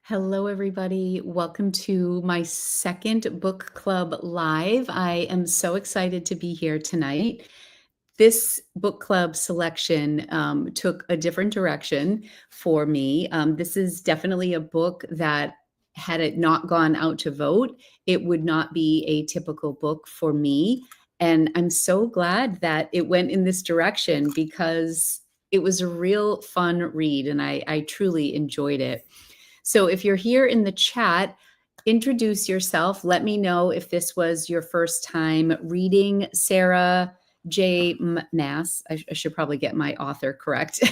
Hello, everybody. Welcome to my second book club live. I am so excited to be here tonight. This book club selection took a different direction for me. This is definitely a book that, had it not gone out to vote, it would not be a typical book for me. And I'm so glad that it went in this direction because it was a real fun read and I truly enjoyed it. So if you're here in the chat, introduce yourself. Let me know if this was your first time reading Sarah J. Maas. I should probably get my author correct.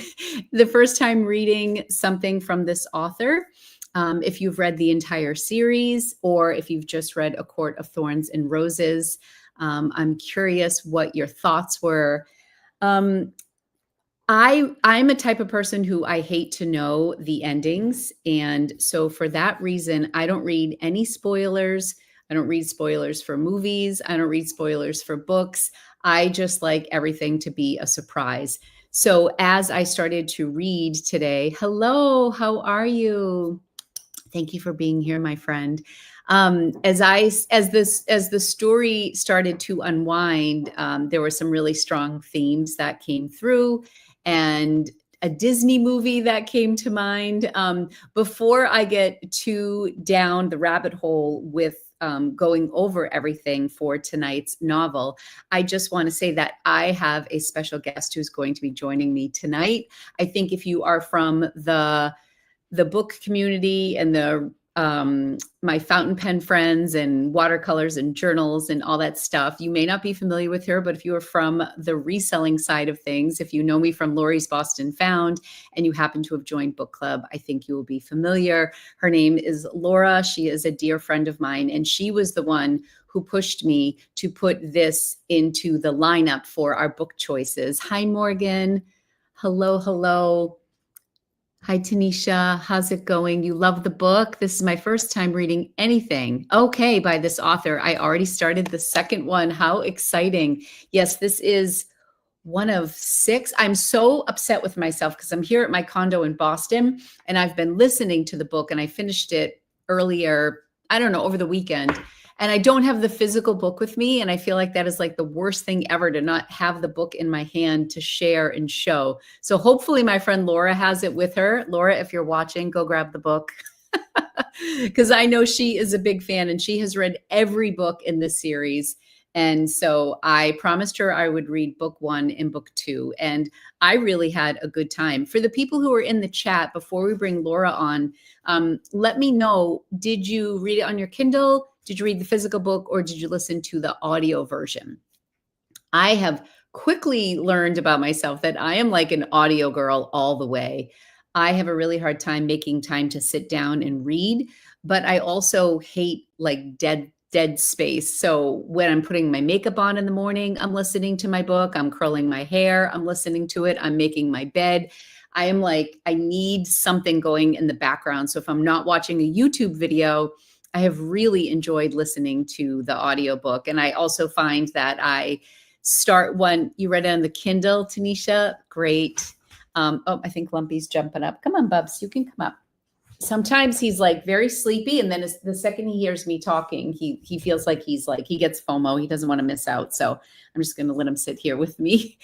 The first time reading something from this author. If you've read the entire series or if you've just read A Court of Thorns and Roses, I'm curious what your thoughts were. I'm a type of person who I hate to know the endings. And so for that reason, I don't read any spoilers. I don't read spoilers for movies. I don't read spoilers for books. I just like everything to be a surprise. So as I started to read today, hello, how are you? Thank you for being here, my friend. As the story started to unwind, there were some really strong themes that came through, and a Disney movie that came to mind. Before I get too down the rabbit hole with going over everything for tonight's novel, I just want to say that I have a special guest who's going to be joining me tonight. I think if you are from the book community and the my fountain pen friends and watercolors and journals and all that stuff, you may not be familiar with her, but if you are from the reselling side of things, if you know me from Lori's Boston Found and you happen to have joined book club, I think you will be familiar. Her name is Laura. She is a dear friend of mine, and she was the one who pushed me to put this into the lineup for our book choices. Hi, Morgan. Hello, hello. Hi, Tanisha. How's it going? You love the book? This is my first time reading anything. Okay, by this author. I already started the second one. How exciting. Yes, this is one of 6. I'm so upset with myself because I'm here at my condo in Boston and I've been listening to the book and I finished it earlier, I don't know, over the weekend. And I don't have the physical book with me. And I feel like that is like the worst thing ever, to not have the book in my hand to share and show. So hopefully my friend Laura has it with her. Laura, if you're watching, go grab the book. Because I know she is a big fan and she has read every book in this series. And so I promised her I would read book 1 and book 2. And I really had a good time. For the people who are in the chat, before we bring Laura on, let me know, did you read it on your Kindle? Did you read the physical book, or did you listen to the audio version? I have quickly learned about myself that I am like an audio girl all the way. I have a really hard time making time to sit down and read, but I also hate like dead space. So when I'm putting my makeup on in the morning, I'm listening to my book. I'm curling my hair, I'm listening to it. I'm making my bed. I am like, I need something going in the background. So if I'm not watching a YouTube video, I have really enjoyed listening to the audiobook. And I also find that I start one. You read it on the Kindle, Tanisha? Great. Oh, I think Lumpy's jumping up. Come on, Bubs, you can come up. Sometimes he's like very sleepy. And then the second he hears me talking, he feels like he gets FOMO. He doesn't want to miss out. So I'm just going to let him sit here with me.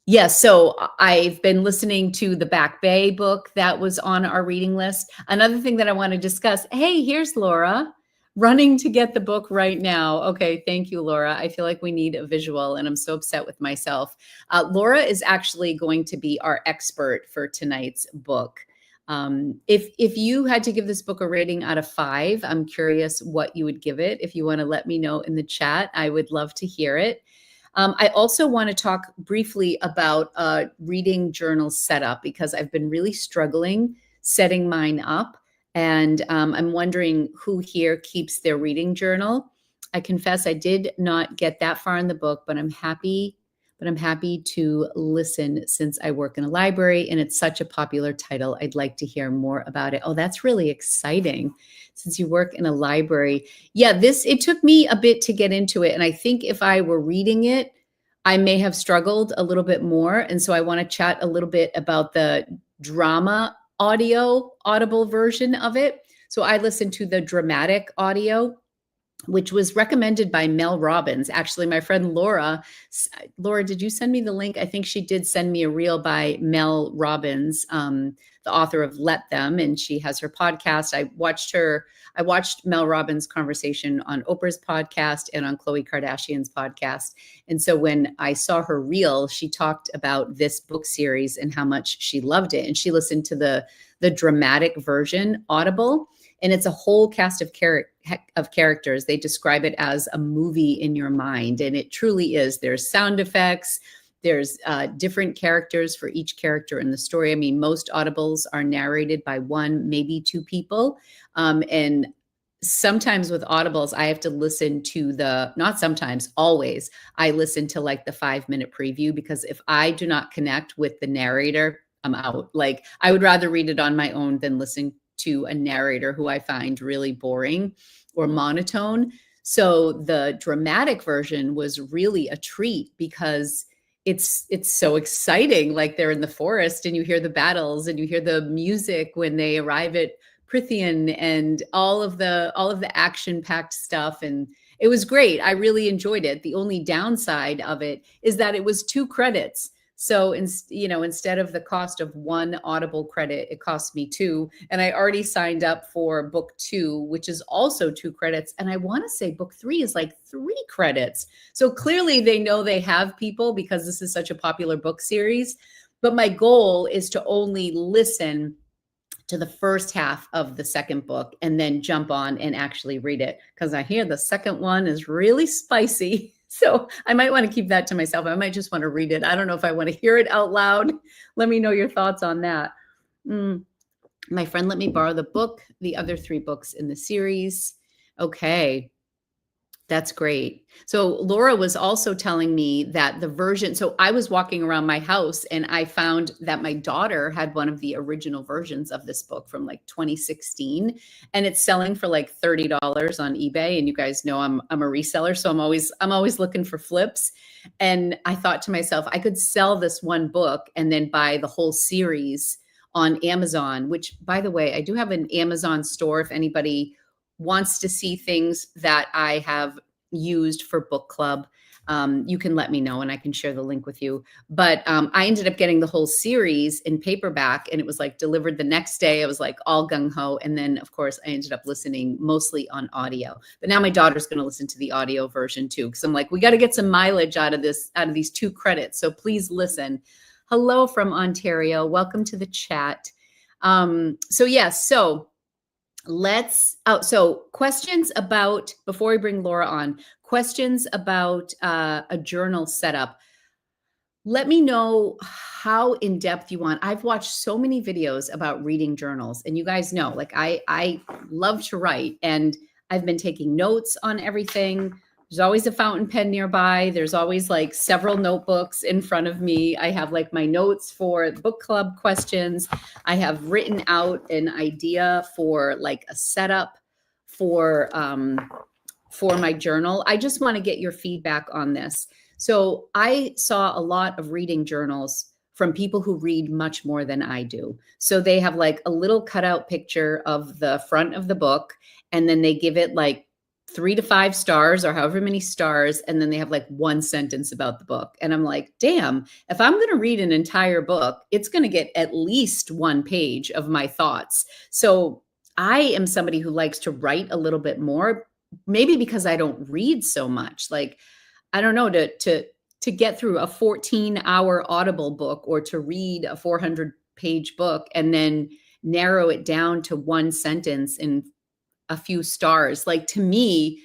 Yes, so I've been listening to the Back Bay book that was on our reading list. Another thing that I want to discuss, hey, here's Laura running to get the book right now. Okay, thank you, Laura. I feel like we need a visual and I'm so upset with myself. Laura is actually going to be our expert for tonight's book. If you had to give this book a rating out of 5, I'm curious what you would give it. If you want to let me know in the chat, I would love to hear it. I also want to talk briefly about reading journal setup, because I've been really struggling setting mine up. And I'm wondering who here keeps their reading journal. I confess I did not get that far in the book, but I'm happy to listen since I work in a library and it's such a popular title. I'd like to hear more about it. Oh, that's really exciting. Since you work in a library. Yeah, it took me a bit to get into it. And I think if I were reading it, I may have struggled a little bit more. And so I want to chat a little bit about the drama audible version of it. So I listened to the dramatic audio, which was recommended by Mel Robbins. Actually, my friend Laura, did you send me the link? I think she did send me a reel by Mel Robbins, the author of Let Them, and she has her podcast. I watched Mel Robbins' conversation on Oprah's podcast and on Khloe Kardashian's podcast. And so when I saw her reel, she talked about this book series and how much she loved it. And she listened to the dramatic version, Audible, and it's a whole cast of characters. They describe it as a movie in your mind, and it truly is. There's sound effects. There's different characters for each character in the story. I mean, most audibles are narrated by one, maybe two people. And sometimes with audibles, I have to listen to not sometimes, always, I listen to like the 5-minute preview, because if I do not connect with the narrator, I'm out. Like, I would rather read it on my own than listen to a narrator who I find really boring or monotone. So the dramatic version was really a treat, because it's so exciting. Like, they're in the forest and you hear the battles and you hear the music when they arrive at Prithian and all of the action-packed stuff. And it was great. I really enjoyed it. The only downside of it is that it was 2 credits. So instead of the cost of 1 Audible credit, it cost me 2. And I already signed up for book 2, which is also 2 credits. And I want to say book 3 is like 3 credits. So clearly they know they have people, because this is such a popular book series. But my goal is to only listen to the first half of the second book and then jump on and actually read it, because I hear the second one is really spicy. So I might want to keep that to myself. I might just want to read it. I don't know if I want to hear it out loud. Let me know your thoughts on that. My friend let me borrow the other 3 books in the series. Okay. That's great. So Laura was also telling me that so I was walking around my house and I found that my daughter had one of the original versions of this book from like 2016, and it's selling for like $30 on eBay. And you guys know I'm a reseller, so I'm always looking for flips. And I thought to myself, I could sell this one book and then buy the whole series on Amazon, which, by the way, I do have an Amazon store if anybody wants to see things that I have used for book club. You can let me know and I can share the link with you. But I ended up getting the whole series in paperback, and it was like delivered the next day. I was like all gung-ho. And then of course I ended up listening mostly on audio. But now my daughter's going to listen to the audio version too, because I'm like, we got to get some mileage out of these 2 credits. So please listen. Hello from Ontario. Welcome to the chat. So questions about, before we bring Laura on, questions about a journal setup. Let me know how in depth you want. I've watched so many videos about reading journals, and you guys know, like I love to write, and I've been taking notes on everything. There's always a fountain pen nearby. There's always like several notebooks in front of me. I have like my notes for book club questions. I have written out an idea for like a setup for my journal. I just want to get your feedback on this. So I saw a lot of reading journals from people who read much more than I do. So they have like a little cutout picture of the front of the book, and then they give it like 3 to 5 stars or however many stars. And then they have like 1 sentence about the book. And I'm like, damn, if I'm going to read an entire book, it's going to get at least 1 page of my thoughts. So I am somebody who likes to write a little bit more, maybe because I don't read so much. Like, I don't know, to get through a 14-hour Audible book, or to read a 400-page book and then narrow it down to 1 sentence in a few stars. Like, to me,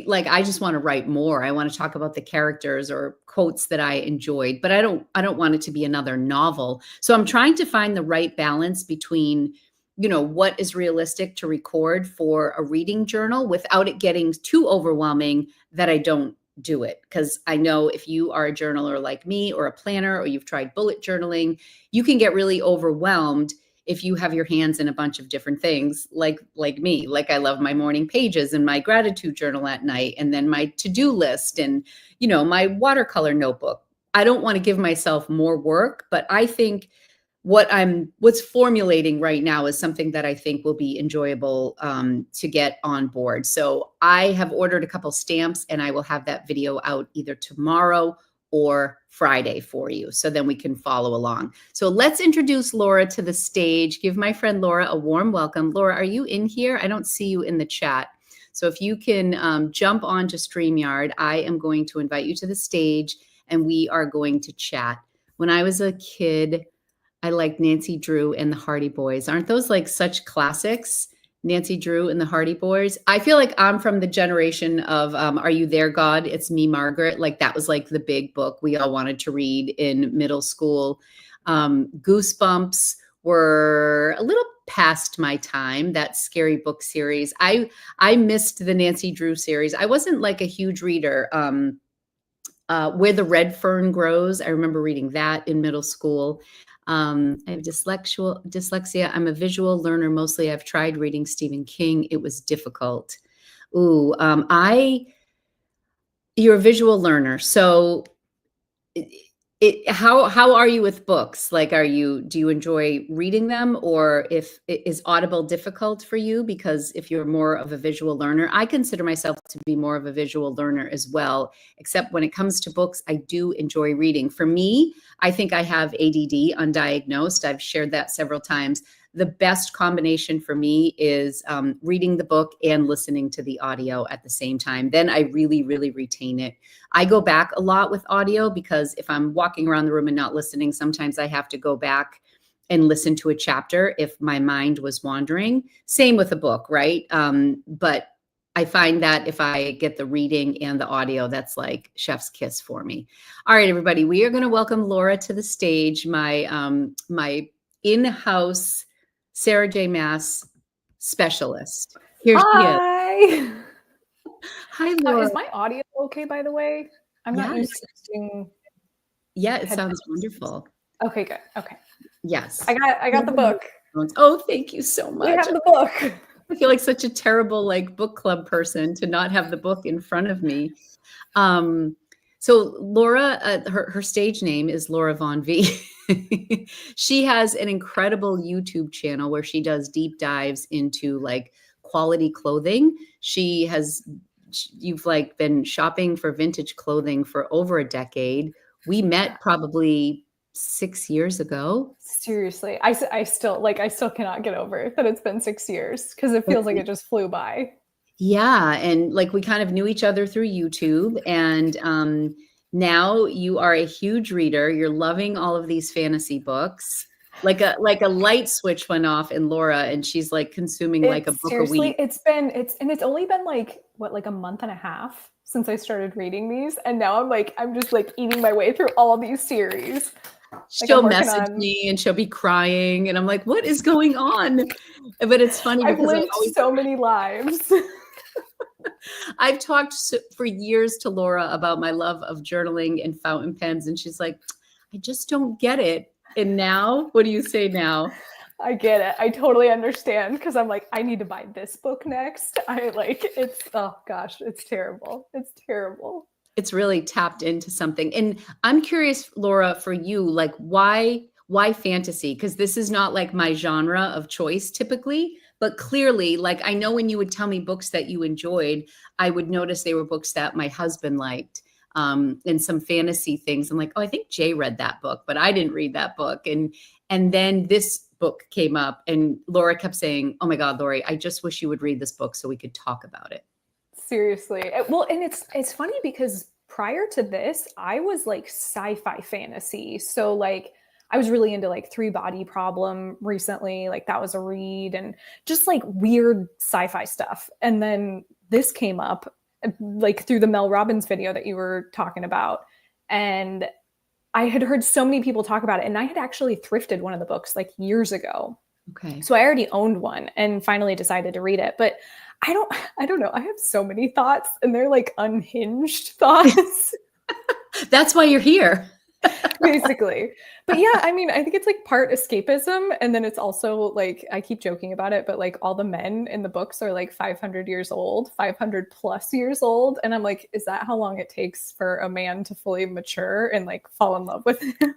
like I just want to write more. I want to talk about the characters or quotes that I enjoyed, but I don't want it to be another novel. So I'm trying to find the right balance between, what is realistic to record for a reading journal without it getting too overwhelming that I don't do it. Because I know if you are a journaler like me, or a planner, or you've tried bullet journaling, you can get really overwhelmed if you have your hands in a bunch of different things, like me. Like, I love my morning pages and my gratitude journal at night, and then my to-do list and, my watercolor notebook. I don't want to give myself more work, but I think what's formulating right now is something that I think will be enjoyable to get on board. So I have ordered a couple stamps, and I will have that video out either tomorrow or Friday for you. So then we can follow along. So let's introduce Laura to the stage. Give my friend Laura a warm welcome. Laura, are you in here? I don't see you in the chat. So if you can jump onto StreamYard, I am going to invite you to the stage, and we are going to chat. When I was a kid, I liked Nancy Drew and the Hardy Boys. Aren't those like such classics? Nancy Drew and the Hardy Boys. I feel like I'm from the generation of Are You There, God? It's Me, Margaret. Like that was like the big book we all wanted to read in middle school. Goosebumps were a little past my time, that scary book series. I missed the Nancy Drew series. I wasn't like a huge reader. Where the Red Fern Grows. I remember reading that in middle school. I have dyslexia. I'm a visual learner. Mostly I've tried reading Stephen King. It was difficult. Ooh, you're a visual learner. So how are you with books? Like, do you enjoy reading them, or is Audible difficult for you? Because if you're more of a visual learner, I consider myself to be more of a visual learner as well, except when it comes to books, I do enjoy reading. For me, I think I have ADD undiagnosed. I've shared that several times. The best combination for me is reading the book and listening to the audio at the same time. Then I really, really retain it. I go back a lot with audio because if I'm walking around the room and not listening, sometimes I have to go back and listen to a chapter if my mind was wandering. Same with a book, right? But I find that if I get the reading and the audio, that's like chef's kiss for me. All right, everybody, we are going to welcome Laura to the stage, my in-house Sarah J. Maas specialist. Here she is. Hi. Hi, Laura. Is my audio okay, by the way? I'm not used to using. Yeah, it sounds wonderful. Okay, good. Okay. Yes. I got the book. Oh, thank you so much. We have the book. I feel like such a terrible like book club person to not have the book in front of me. So Laura, her stage name is Laura Von V. She has an incredible YouTube channel where she does deep dives into like quality clothing. You've like been shopping for vintage clothing for over a decade. We met probably 6 years ago. Seriously, I still cannot get over that it's been 6 years because it feels like it just flew by. Yeah, and like we kind of knew each other through YouTube, and now you are a huge reader. You're loving all of these fantasy books. Like a light switch went off in Laura, and she's like consuming like a book a week. It's only been like a month and a half since I started reading these, and now I'm just like eating my way through all these series. She'll message me and she'll be crying, and I'm like, what is going on? But it's funny because I've lived so many lives. I've talked for years to Laura about my love of journaling and fountain pens, and she's like, I just don't get it. And now, what do you say now? I get it. I totally understand because I'm like, I need to buy this book next. Oh gosh, it's terrible. It's terrible. It's really tapped into something. And I'm curious, Laura, for you, like why fantasy? Because this is not like my genre of choice typically, but clearly, like I know when you would tell me books that you enjoyed, I would notice they were books that my husband liked, and some fantasy things. I'm like, oh, I think Jay read that book, but I didn't read that book. And then this book came up, and Laura kept saying, oh my God, Lori, I just wish you would read this book so we could talk about it. Seriously. Well, and it's funny because prior to this, I was like sci-fi fantasy. So like I was really into like Three Body Problem recently. Like that was a read, and just like weird sci-fi stuff. And then this came up like through the Mel Robbins video that you were talking about. And I had heard so many people talk about it, and I had actually thrifted one of the books like years ago. Okay. So I already owned one and finally decided to read it. But I don't know. I have so many thoughts, and they're like unhinged thoughts. That's why you're here. Basically. But yeah, I mean, I think it's like part escapism. And then it's also like, I keep joking about it, but like all the men in the books are like 500 years old, 500 plus years old. And I'm like, is that how long it takes for a man to fully mature and like fall in love with him?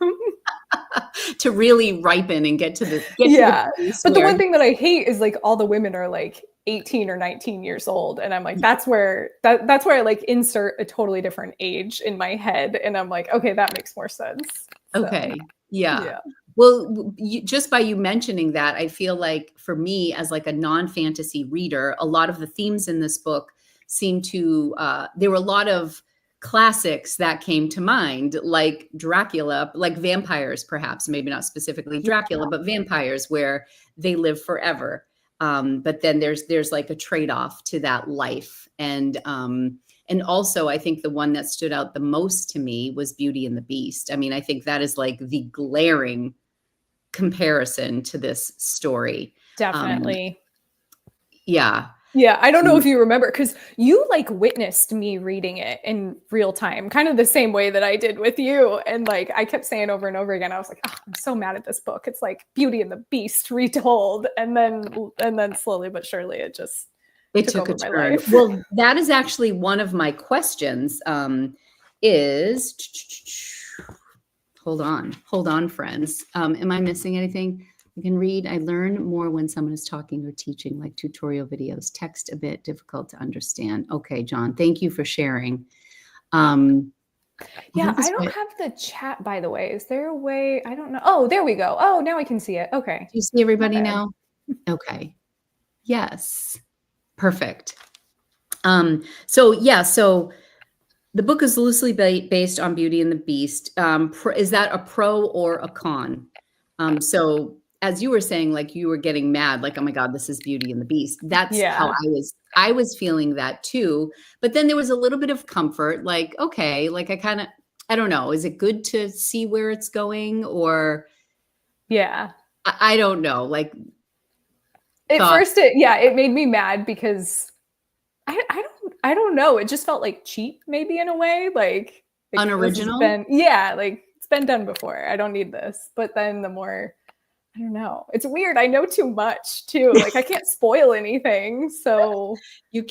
To really ripen and get to the Yeah. place But the where one thing that I hate is like all the women are like 18 or 19 years old. And I'm like, that's where I like insert a totally different age in my head. And I'm like, okay, that makes more sense. So, okay. Yeah. yeah. Well, just by you mentioning that, I feel like for me as like a non-fantasy reader, a lot of the themes in this book seem to, there were a lot of classics that came to mind, like Dracula, like vampires, perhaps, maybe not specifically Dracula, but vampires where they live forever. But then there's like a trade-off to that life. And also, I think the one that stood out the most to me was Beauty and the Beast. I mean, I think that is like the glaring comparison to this story. Definitely. Yeah. Yeah, I don't know if you remember because you like witnessed me reading it in real time, kind of the same way that I did with you. And like I kept saying over and over again, I was like, oh, I'm so mad at this book. It's like Beauty and the Beast retold, and then slowly but surely it just took a over my turn. life. Well, that is actually one of my questions. Is hold on, friends. Am I missing anything? I can read. I learn more when someone is talking or teaching, like tutorial videos. Text a bit difficult to understand. Okay, John, thank you for sharing. Yeah, I don't have the chat, by the way. Is there a way? I don't know. Oh, there we go. Oh, now I can see it. Okay. Do you see everybody now? Okay. Yes. Perfect. So the book is loosely based on Beauty and the Beast. Is that a pro or a con? So as you were saying, like you were getting mad, like, oh my God, this is Beauty and the Beast. That's how I was feeling that too. But then there was a little bit of comfort, like, okay, like I don't know. Is it good to see where it's going? Or yeah. I don't know. Like at first it made me mad because I don't know. It just felt like cheap, maybe in a way, like unoriginal. Like it's been done before. I don't need this. But then the more, I don't know. It's weird. I know too much too. Like I can't spoil anything. So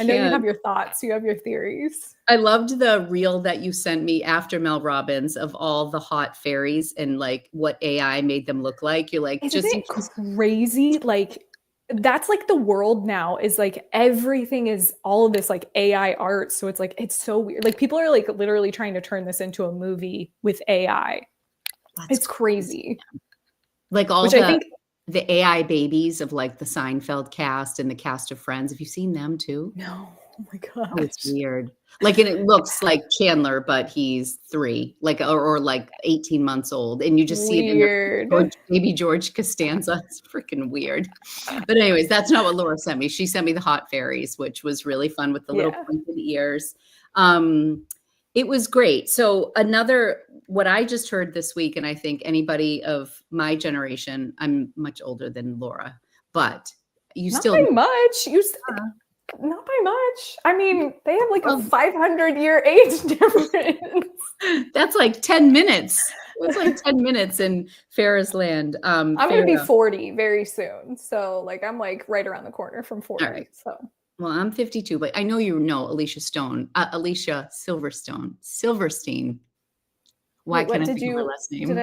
I know you have your thoughts. You have your theories. I loved the reel that you sent me after Mel Robbins of all the hot fairies and like what AI made them look like. You're like, isn't it crazy? Like that's like the world now is like everything is all of this like AI art. So it's like, it's so weird. Like people are like literally trying to turn this into a movie with AI. It's crazy. Like all the AI babies of like the Seinfeld cast and the cast of Friends. Have you seen them too? No. Oh my God. Oh, it's weird. Like, and it looks like Chandler, but he's 3, like, or like 18 months old. And you just see it in baby George Costanza. It's freaking weird. But anyways, that's not what Laura sent me. She sent me the hot fairies, which was really fun with the little pointed ears. It was great. So what I just heard this week, and I think anybody of my generation, I'm much older than Laura, but you not still by much. Not by much. I mean, they have like a 500-year age difference. That's like 10 minutes. It's like 10 minutes in Farrah's land. I'm going to be 40 very soon. So like, I'm like right around the corner from 40. All right. So. Well, I'm 52, but I know you know Alicia Silverstein. Why can't I think of her last name?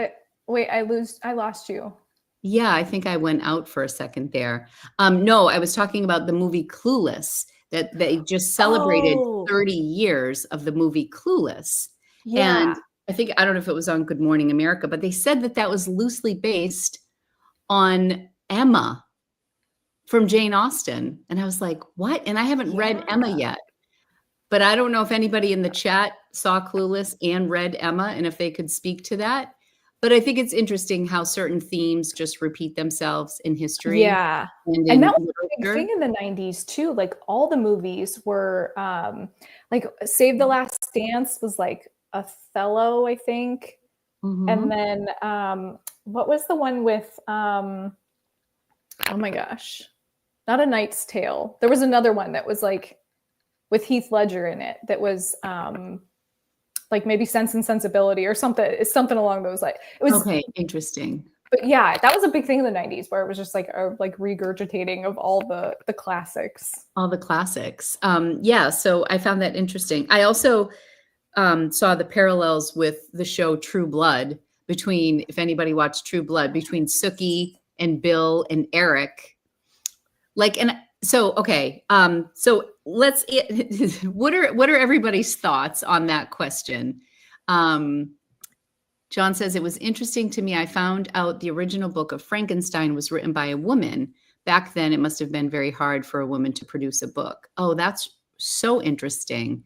I lost you. Yeah, I think I went out for a second there. No, I was talking about the movie Clueless, that they just celebrated 30 years of the movie Clueless. Yeah. And I don't know if it was on Good Morning America, but they said that was loosely based on Emma from Jane Austen. And I was like, what? And I haven't read Emma yet. But I don't know if anybody in the chat saw Clueless and read Emma and if they could speak to that. But I think it's interesting how certain themes just repeat themselves in history. Yeah. And that was a big thing in the 90s too. Like all the movies were like Save the Last Dance was like Othello, I think. Mm-hmm. And then what was the one with oh my gosh. Not A Knight's Tale. There was another one that was like with Heath Ledger in it that was like like maybe Sense and Sensibility or something. It's something along those lines. It was Okay, interesting. But yeah, that was a big thing in the 90s where it was just like a like regurgitating of all the classics. All the classics. Yeah, so I found that interesting. I also saw the parallels with the show True Blood between, if anybody watched True Blood, between Sookie and Bill and Eric. Like, and so, okay. So let's, what are everybody's thoughts on that question? John says, it was interesting to me. I found out the original book of Frankenstein was written by a woman. Back then, it must have been very hard for a woman to produce a book. Oh, that's so interesting.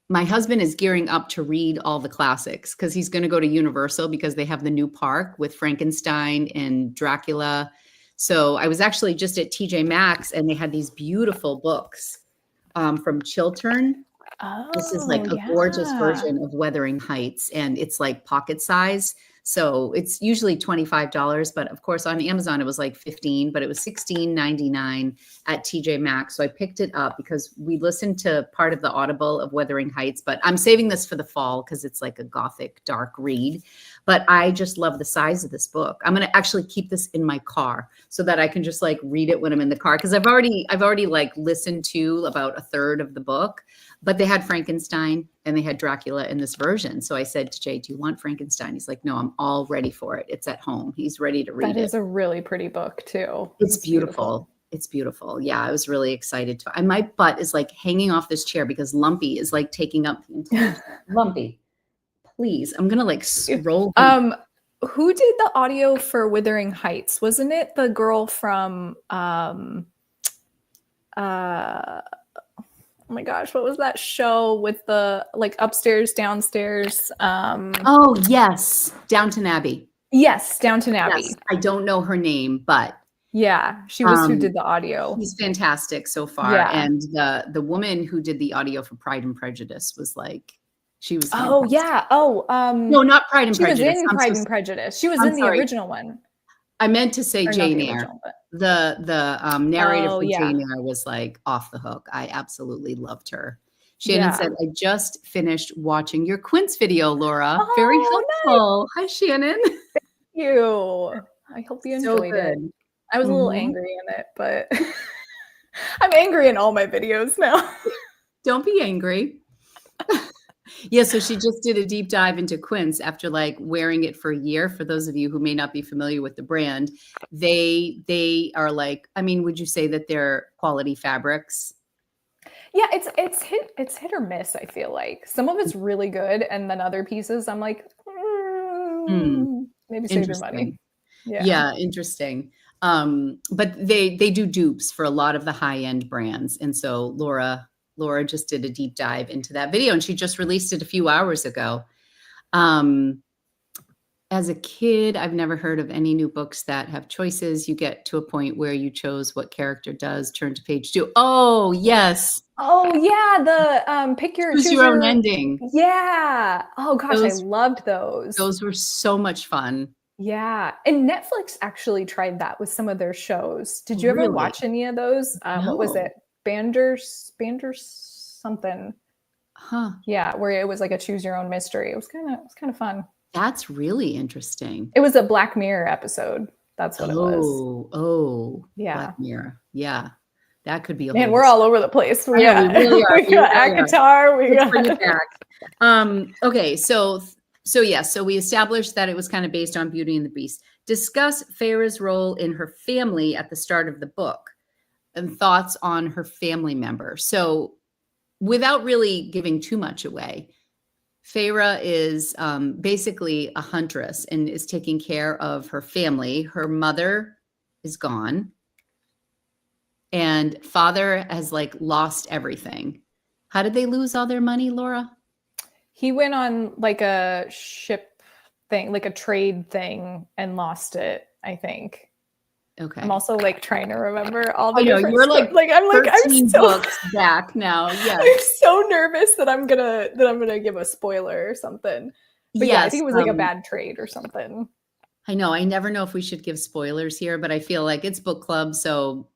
My husband is gearing up to read all the classics because he's going to go to Universal because they have the new park with Frankenstein and Dracula. So I was actually just at TJ Maxx and they had these beautiful books from Chiltern. This is like a gorgeous version of Wuthering Heights, and it's like pocket size. So it's usually $25, but of course on Amazon it was like $15, but it was $16.99 at TJ Maxx. So I picked it up because we listened to part of the Audible of Wuthering Heights, but I'm saving this for the fall because it's like a gothic dark read. But I just love the size of this book. I'm going to actually keep this in my car so that I can just like read it when I'm in the car, because I've already like listened to about a third of the book. But they had Frankenstein and they had Dracula in this version. So I said to Jay, do you want Frankenstein? He's like, no, I'm all ready for it. It's at home. He's ready to read it. That is a really pretty book too. It's beautiful. It's beautiful. Yeah, I was really excited to. And my butt is like hanging off this chair because Lumpy is like taking up the entire Lumpy, please. I'm going to like roll. Who did the audio for Wuthering Heights? Wasn't it the girl from oh my gosh, what was that show with the like upstairs, downstairs? Oh, yes. Downton Abbey. Yes, Downton Abbey. Yes. I don't know her name, but yeah, she was who did the audio. She's fantastic so far. Yeah. And the woman who did the audio for Pride and Prejudice was like, she was fantastic. Oh, yeah. Oh, no, not Pride and Prejudice. She was in Pride and Prejudice. She was in the original one. I meant to say Jane Eyre. The narrator for Jane Eyre was like off the hook. I absolutely loved her. Shannon said, I just finished watching your Quince video, Laura. Oh, very helpful. Nice. Hi, Shannon. Thank you. I hope you enjoyed it. I was a little angry in it, but I'm angry in all my videos now. Don't be angry. Yeah, so she just did a deep dive into Quince after like wearing it for a year. For those of you who may not be familiar with the brand, they are like, I mean, would you say that they're quality fabrics? Yeah, it's hit or miss, I feel like. Some of it's really good, and then other pieces I'm like, maybe save your money. Yeah, interesting. But they do dupes for a lot of the high-end brands. And so Laura just did a deep dive into that video, and she just released it a few hours ago. As a kid, I've never heard of any new books that have choices. You get to a point where you chose what character does, turn to page 2. Oh, yes. Oh, yeah. The choose your own ending. Yeah. Oh, gosh, I loved those. Those were so much fun. Yeah. And Netflix actually tried that with some of their shows. Did you ever watch any of those? No. What was it? Banders something. Huh. Yeah, where it was like a choose your own mystery. It was kind of fun. That's really interesting. It was a Black Mirror episode. That's what it was. Oh, yeah. Black Mirror. Yeah. That could be a man, we're all over the place. We got ACOTAR. We got bring it back. Okay, so we established that it was kind of based on Beauty and the Beast. Discuss Feyre's role in her family at the start of the book and thoughts on her family member. So without really giving too much away, Feyre is basically a huntress and is taking care of her family. Her mother is gone and father has like lost everything. How did they lose all their money, Laura? He went on like a ship thing, like a trade thing, and lost it, I think. Okay. I'm also like trying to remember all the different you're stuff. I'm so books back now. Yeah. I'm so nervous that I'm gonna give a spoiler or something. But yeah, I think it was like a bad trade or something. I know. I never know if we should give spoilers here, but I feel like it's book club, so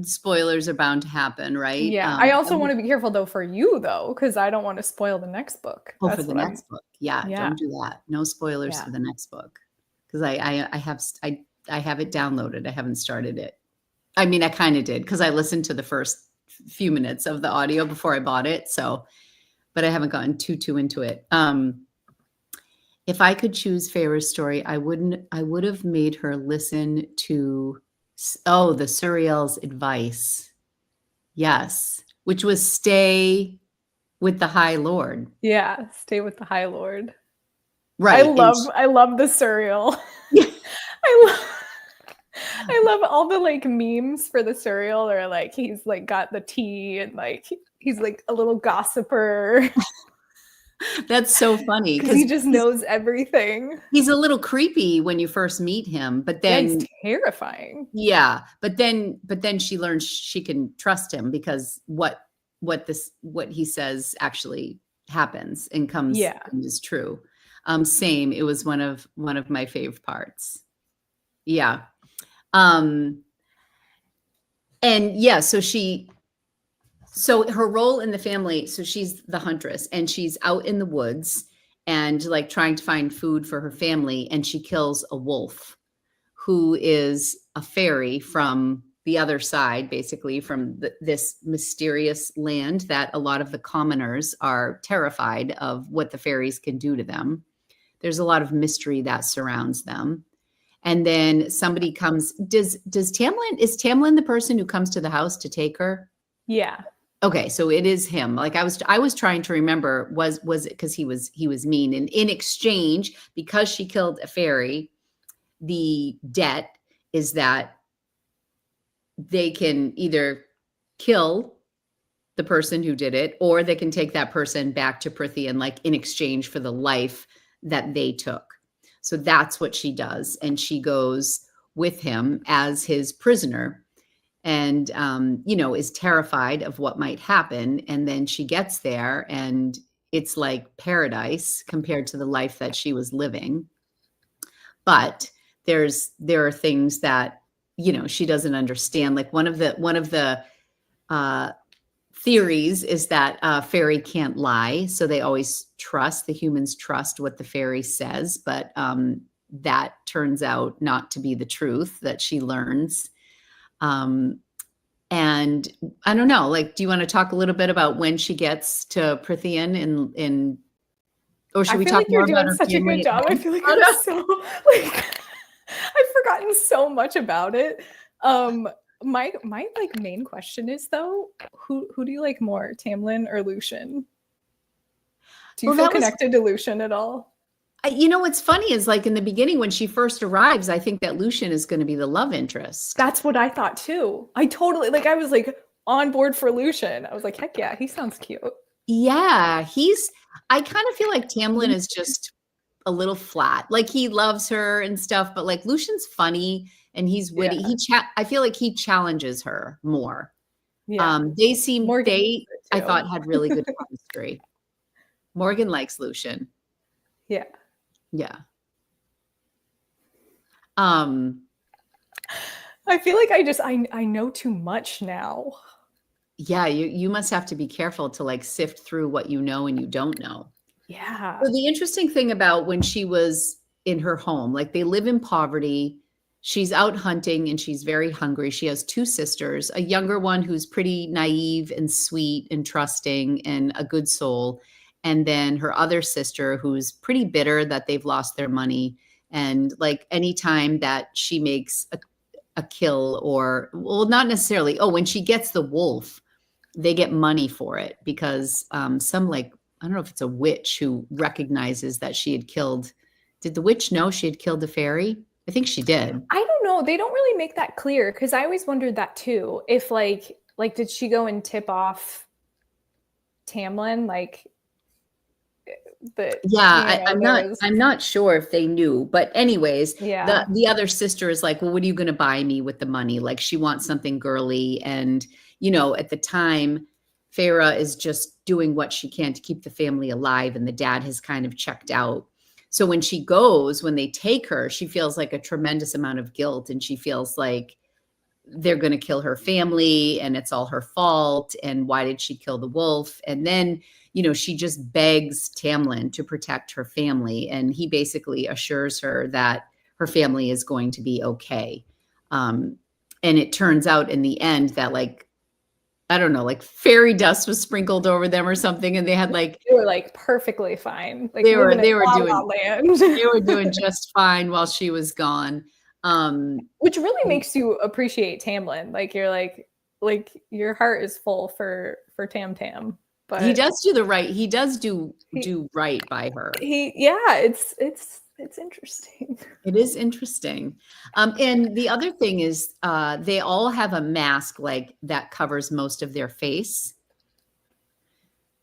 spoilers are bound to happen, right? Yeah. I also want to be careful though for you though, because I don't want to spoil the next book. Oh, for That's the what I'm. next book. Yeah, Yeah. don't do that. No spoilers Yeah. for the next book. Because I have it downloaded. I haven't started it. I mean, I kind of did because I listened to the first few minutes of the audio before I bought it. So, but I haven't gotten too into it. If I could choose Feyre's story, I would have made her listen to, the Suriel's advice. Yes, which was stay with the High Lord. Yeah. Stay with the High Lord. Right. I love the Suriel. I love all the like memes for the Suriel, or like he's like got the tea and like he's like a little gossiper. That's so funny because he just knows everything. He's a little creepy when you first meet him, but then he's terrifying. Yeah, but then she learns she can trust him because what he says actually happens and comes and is true. Same. It was one of my fave parts. Yeah. And yeah, so her role in the family, so she's the huntress and she's out in the woods and like trying to find food for her family, and she kills a wolf who is a fairy from the other side, basically from this mysterious land that a lot of the commoners are terrified of what the fairies can do to them. There's a lot of mystery that surrounds them. And then somebody comes. Is Tamlin the person who comes to the house to take her? Yeah. Okay, so it is him. Like I was trying to remember, was it because he was mean, and in exchange, because she killed a fairy, the debt is that they can either kill the person who did it, or they can take that person back to Prythian, like in exchange for the life that they took. So that's what she does. And she goes with him as his prisoner and, is terrified of what might happen. And then she gets there and it's like paradise compared to the life that she was living. But there are things that, she doesn't understand. Like one of the theories is that fairy can't lie. So they always the humans trust what the fairy says, but that turns out not to be the truth that she learns. And I don't know, like, do you want to talk a little bit about when she gets to Prythian or should we talk more about her such a good job? I feel like I'm so like I've forgotten so much about it. My like main question is though, who do you like more, Tamlin or Lucien? Do you feel connected to Lucien at all? What's funny is like in the beginning when she first arrives, I think that Lucien is going to be the love interest. That's what I thought too. I was like on board for Lucien. I was like, heck yeah, he sounds cute. Yeah, I kind of feel like Tamlin is just a little flat. Like he loves her and stuff, but like Lucien's funny and he's witty. Yeah. I feel like he challenges her more. Yeah. I thought had really good chemistry. Morgan likes Lucien. Yeah. Yeah. I feel like I know too much now. Yeah, you must have to be careful to like sift through what you know and you don't know. Yeah. So the interesting thing about when she was in her home, like they live in poverty, she's out hunting and she's very hungry. She has two sisters, a younger one who's pretty naive and sweet and trusting and a good soul. And then her other sister who's pretty bitter that they've lost their money. And like anytime that she makes a kill not necessarily. Oh, when she gets the wolf, they get money for it because some like, I don't know if it's a witch who recognizes that she had killed. Did the witch know she had killed the fairy? I think she did. I don't know. They don't really make that clear because I always wondered that too. If like did she go and tip off Tamlin? Like I'm not sure if they knew, but anyways, yeah. The other sister is like, well, what are you going to buy me with the money? Like she wants something girly. And, at the time, Feyre is just doing what she can to keep the family alive. And the dad has kind of checked out. So when they take her, she feels like a tremendous amount of guilt. And she feels like they're going to kill her family and it's all her fault. And why did she kill the wolf? And then, she just begs Tamlin to protect her family. And he basically assures her that her family is going to be okay. And it turns out in the end that I don't know, fairy dust was sprinkled over them or something. And they had they were perfectly fine. They were doing land. They were doing just fine while she was gone. Which really makes you appreciate Tamlin. You're your heart is full for Tam Tam. But he does do right by her. It's interesting. It is interesting. And the other thing is they all have a mask that covers most of their face.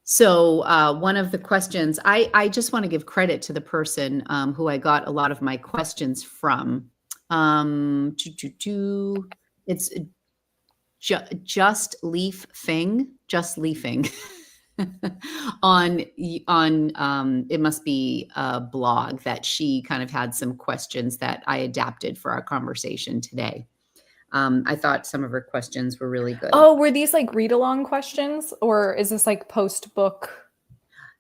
So one of the questions, I just want to give credit to the person who I got a lot of my questions from. It's Just Leafing on it must be a blog that she kind of had some questions that I adapted for our conversation today. I thought some of her questions were really good. Oh, were these read along questions, or is this post book?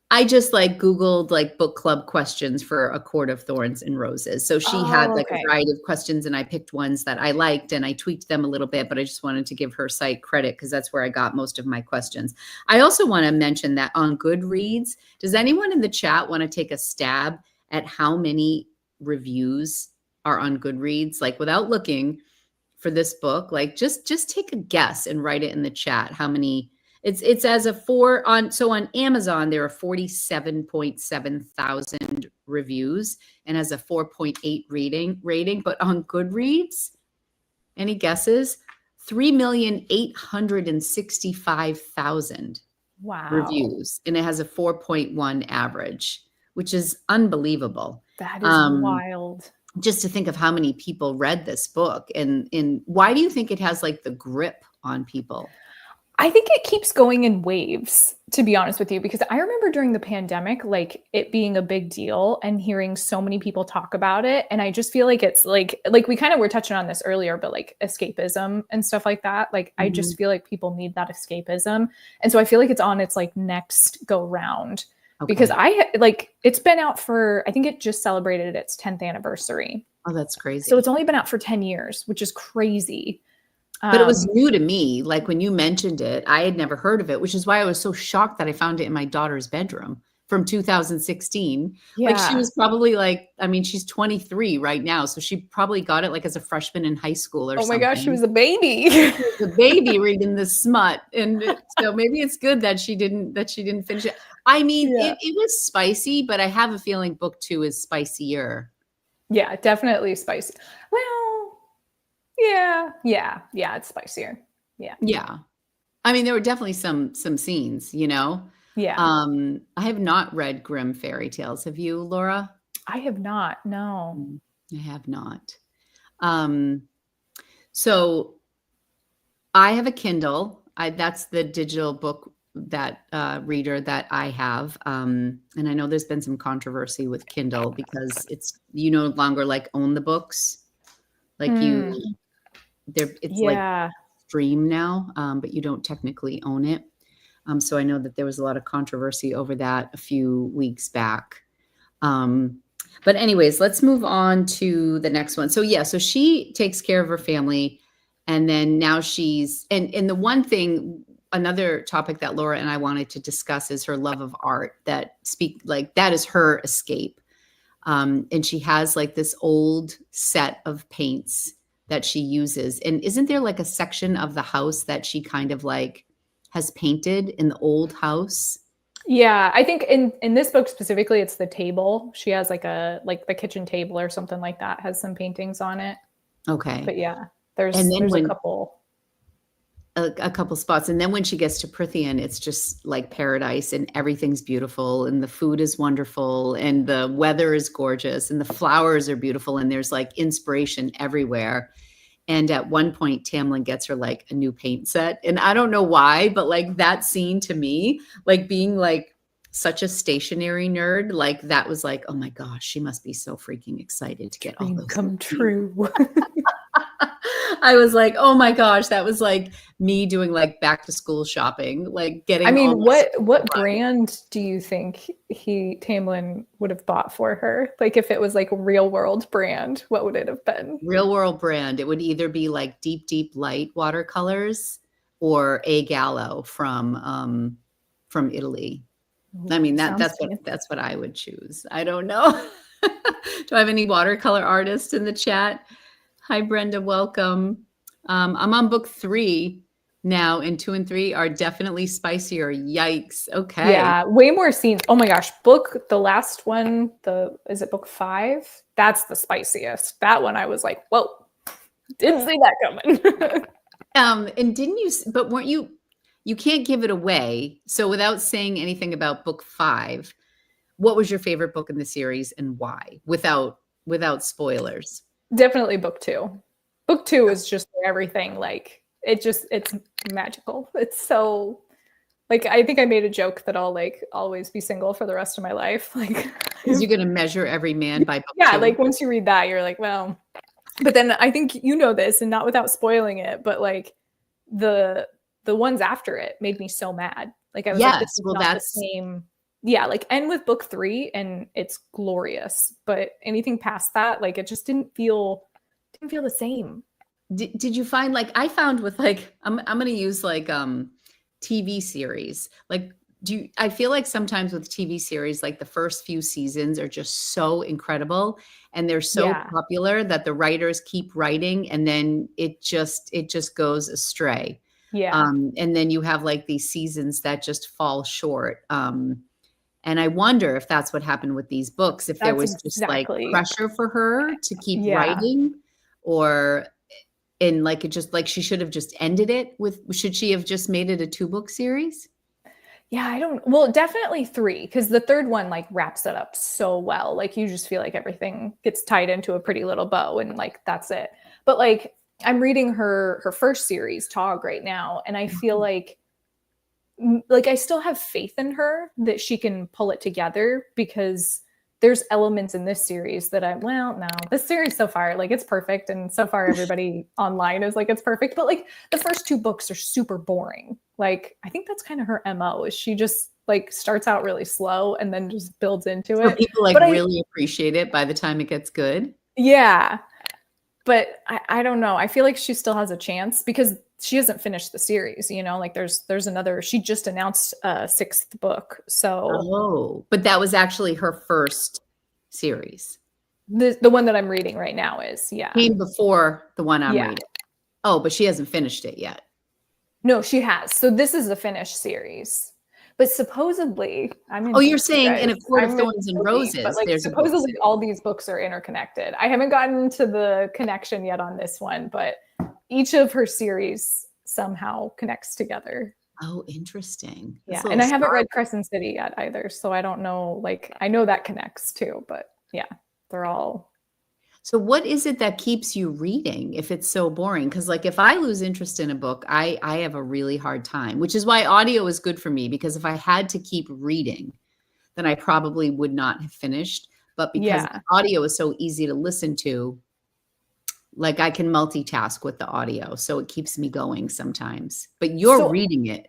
I just Googled book club questions for A Court of Thorns and Roses. So she had a variety of questions, and I picked ones that I liked and I tweaked them a little bit, but I just wanted to give her site credit because that's where I got most of my questions. I also want to mention that on Goodreads, does anyone in the chat want to take a stab at how many reviews are on Goodreads? Without looking for this book, just take a guess and write it in the chat. How many? It's as a 4 on, so on Amazon, there are 47.7 thousand reviews and has a 4.8 rating. But on Goodreads, any guesses? 3,865,000 reviews. And it has a 4.1 average, which is unbelievable. That is wild. Just to think of how many people read this book. And why do you think it has the grip on people? I think it keeps going in waves, to be honest with you, because I remember during the pandemic, it being a big deal and hearing so many people talk about it. And I just feel it's we kind of were touching on this earlier, but escapism and stuff like that. I just feel people need that escapism. And so I feel it's on its next go round because it's been out for, I think it just celebrated its 10th anniversary. Oh, that's crazy. So it's only been out for 10 years, which is crazy. But it was new to me. When you mentioned it, I had never heard of it, which is why I was so shocked that I found it in my daughter's bedroom from 2016. Yeah. She was probably she's 23 right now. So she probably got it as a freshman in high school or something. Oh my gosh, she was a baby. The baby reading the smut. And so maybe it's good that she didn't finish it. It was spicy, but I have a feeling book 2 is spicier. Yeah, definitely spicy. Well, yeah, it's spicier. Yeah. There were definitely some scenes, Yeah. I have not read Grimm fairy tales. Have you, Laura? I have not. No. I have not. So I have a Kindle. That's the digital book that reader that I have. And I know there's been some controversy with Kindle because it's you no longer own the books. It's stream now, but you don't technically own it. So I know that there was a lot of controversy over that a few weeks back. But anyways, let's move on to the next one. So so she takes care of her family, and then now and the one thing, another topic that Laura and I wanted to discuss is her love of art. That is her escape. And she has this old set of paints that she uses. And isn't there a section of the house that she kind of has painted in the old house? Yeah, I think in this book specifically, it's the table. She has the kitchen table or something like that has some paintings on it. Okay. But yeah, there's a couple. A couple spots. And then when she gets to Prithian, it's just paradise and everything's beautiful and the food is wonderful and the weather is gorgeous and the flowers are beautiful and there's inspiration everywhere. And at one point, Tamlin gets her a new paint set. And I don't know why, but that scene to me, being such a stationary nerd, that was oh my gosh, she must be so freaking excited to get all those come true. I was like, oh my gosh, that was like me doing like back to school shopping, like I getting all mean, my what brand do you think Tamlin would have bought for her? Like if it was like a real world brand, what would it have been? real world brand. It would either be like deep, deep light watercolors or a Gallo from Italy. I mean, Sounds that's what I would choose. I don't know. Do I have any watercolor artists in the chat? Hi, Brenda. Welcome. I'm on book 3 now, and 2 and 3 are definitely spicier. Yikes. Okay. Yeah, way more scenes. Oh my gosh, the last one, is it book 5? That's the spiciest. That one I was like, whoa, didn't see that coming. And didn't you, but weren't you can't give it away. So without saying anything about book 5, what was your favorite book in the series and why? Without spoilers. Definitely book 2. Book 2 is just everything. Like it's magical. It's so like I think I made a joke that I'll like always be single for the rest of my life. Like Because you're going to measure every man by book yeah, 2. like once you read that, you're like, well. But then I think you know this, and not without spoiling it, but like the ones after it made me so mad. Like I was like, this is not the same. Yeah, like end with book 3 and it's glorious. But anything past that, like it just didn't feel the same. Did you find, like I found with like I'm going to use like TV series. Like I feel like sometimes with TV series, like the first few seasons are just so incredible and they're so popular that the writers keep writing and then it just goes astray. Yeah. And then you have like these seasons that just fall short. And I wonder if that's what happened with these books, if there was just like pressure for her to keep writing, or and like it just like she should have just ended it with, should she have just made it a 2-book series? Yeah, well, definitely 3, because the third one like wraps it up so well. Like you just feel like everything gets tied into a pretty little bow and like that's it. But like I'm reading her first series, Tog, right now, and I feel like I still have faith in her that she can pull it together, because there's elements in this series that this series so far, like it's perfect. And so far everybody online is like, it's perfect. But like the first 2 books are super boring. Like, I think that's kind of her MO, is she just like starts out really slow and then just builds into it. So people like really appreciate it by the time it gets good. Yeah. But I don't know. I feel like she still has a chance because she hasn't finished the series, you know, like there's another, she just announced a 6th book. So, but that was actually her first series. The one that I'm reading right now came before the one I'm reading. Oh, but she hasn't finished it yet. No, she has. So this is the finished series. But supposedly, you're saying in A Court of Thorns and Roses, but like supposedly all these books are interconnected. I haven't gotten to the connection yet on this one, but each of her series somehow connects together. Oh, interesting. Yeah, and I haven't read Crescent City yet either, so I don't know. Like, I know that connects too, but yeah, they're all. So what is it that keeps you reading if it's so boring? Because like if I lose interest in a book, I have a really hard time, which is why audio is good for me, because if I had to keep reading, then I probably would not have finished. But because audio is so easy to listen to, like I can multitask with the audio. So it keeps me going sometimes. But you're reading it.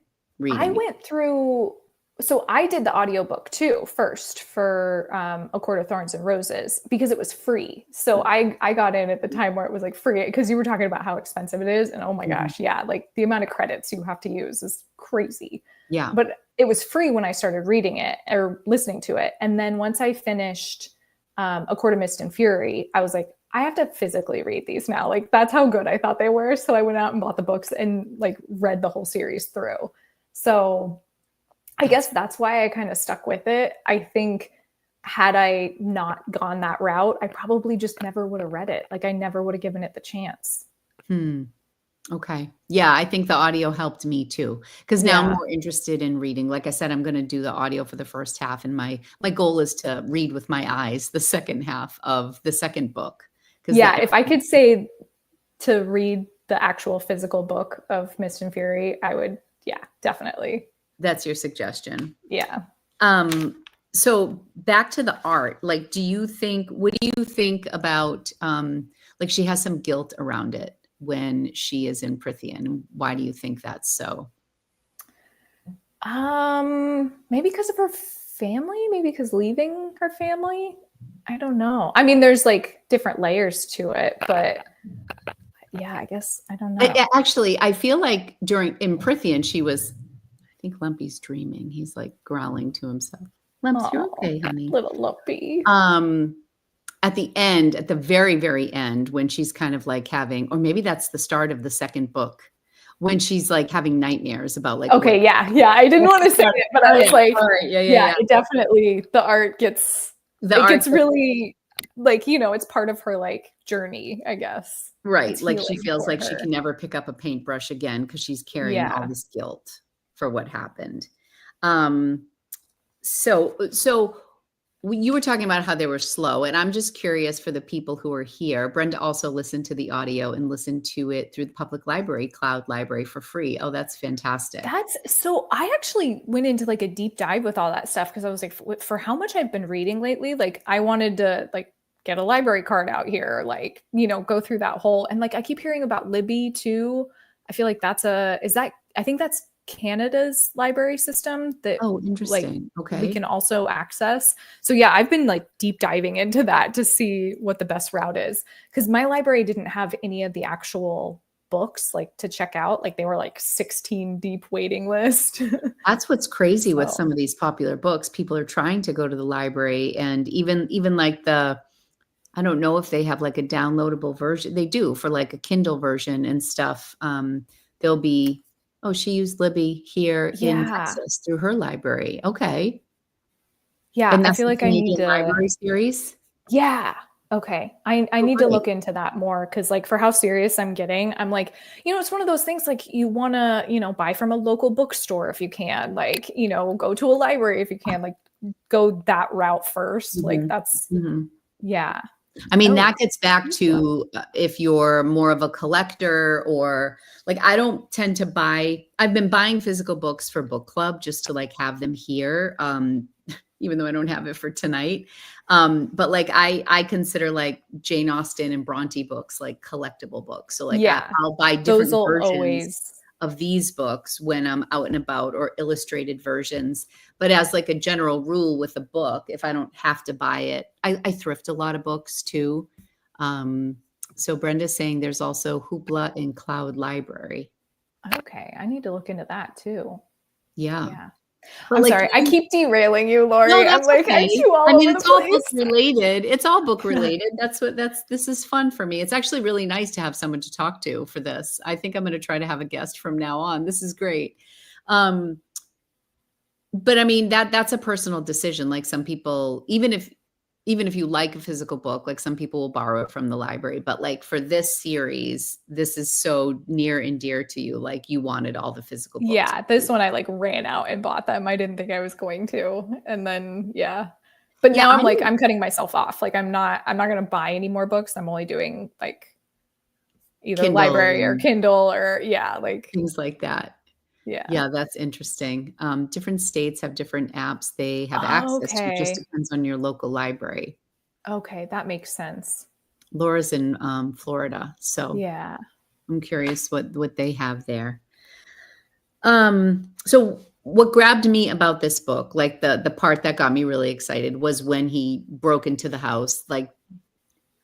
I went through... So I did the audiobook too first for A Court of Thorns and Roses because it was free. So I got in at the time where it was like free, because you were talking about how expensive it is. And oh my gosh, yeah, like the amount of credits you have to use is crazy. Yeah. But it was free when I started reading it or listening to it. And then once I finished A Court of Mist and Fury, I was like, I have to physically read these now. Like that's how good I thought they were. So I went out and bought the books and like read the whole series through. So I guess that's why I kind of stuck with it. I think had I not gone that route, I probably just never would have read it. Like I never would have given it the chance. Okay. Yeah, I think the audio helped me too, because now I'm more interested in reading. Like I said, I'm going to do the audio for the first half, and my goal is to read with my eyes the second half of the second book. Yeah, if I could say to read the actual physical book of Mist and Fury, I would, definitely. That's your suggestion. Yeah. So back to the art, like, what do you think about, like she has some guilt around it. when she is in Prithian. Why do you think that's so? Maybe because of her family, maybe because leaving her family. I don't know. I mean, there's like different layers to it, but yeah, I guess I don't know. Actually, I feel like in Prithian, she was, I think Lumpy's dreaming. He's like growling to himself. Lumps, you're okay, honey. Little Lumpy. At the end, at the very, very end, when she's kind of like having, or maybe that's the start of the second book, when she's like having nightmares about like. Okay, yeah. I didn't want to say it, but I was like, yeah. It definitely, the art gets really like, it's part of her like journey, I guess. Right. Like she feels like she can never pick up a paintbrush again because she's carrying all this guilt for what happened. So you were talking about how they were slow, and I'm just curious for the people who are here. Brenda also listened to the audio and listened to it through the public library, Cloud Library, for free. Oh, that's fantastic. So I actually went into like a deep dive with all that stuff because I was like, for how much I've been reading lately, like I wanted to like get a library card out here, like, go through that whole, and like I keep hearing about Libby too. I feel like I think that's Canada's library system that interesting. Okay, we can also access. So yeah, I've been like deep diving into that to see what the best route is, because my library didn't have any of the actual books like to check out. Like they were like 16 deep waiting list. That's what's crazy with some of these popular books. People are trying to go to the library, and even like I don't know if they have like a downloadable version. They do for like a Kindle version and stuff. There'll be, she used Libby here in Texas through her library. Okay. Yeah. And that's I feel like I need to library series. Yeah. Okay. I need to look into that more, because like for how serious I'm getting, I'm like, it's one of those things like you want to, buy from a local bookstore if you can, like, go to a library if you can, like go that route first. Like that's, yeah. I mean, that gets back to if you're more of a collector, or like, I don't tend to I've been buying physical books for book club just to like have them here. Even though I don't have it for tonight. But like, I consider like Jane Austen and Bronte books, like collectible books. So like, I'll buy different versions of these books when I'm out and about, or illustrated versions. But as like a general rule with a book, if I don't have to buy it, I thrift a lot of books too. So Brenda's saying there's also Hoopla in Cloud Library. Okay. I need to look into that too. Yeah. I'm sorry. I keep derailing you, Lori. No, that's I'm like, okay. It's all place. book related. It's all book related. This is fun for me. It's actually really nice to have someone to talk to for this. I think I'm going to try to have a guest from now on. This is great. But I mean, that's a personal decision. Like some people, even if you like a physical book, like some people will borrow it from the library, but like for this series, this is so near and dear to you. Like you wanted all the physical books. Yeah. This one I like ran out and bought them. I didn't think I was going to. And then, but now I'm cutting myself off. Like I'm not going to buy any more books. I'm only doing like either Kindle, library or Kindle or like things like that. Yeah, that's interesting. Different states have different apps they have access to. It just depends on your local library. Okay, that makes sense. Laura's in Florida, so yeah, I'm curious what they have there. So what grabbed me about this book, like the part that got me really excited, was when he broke into the house, like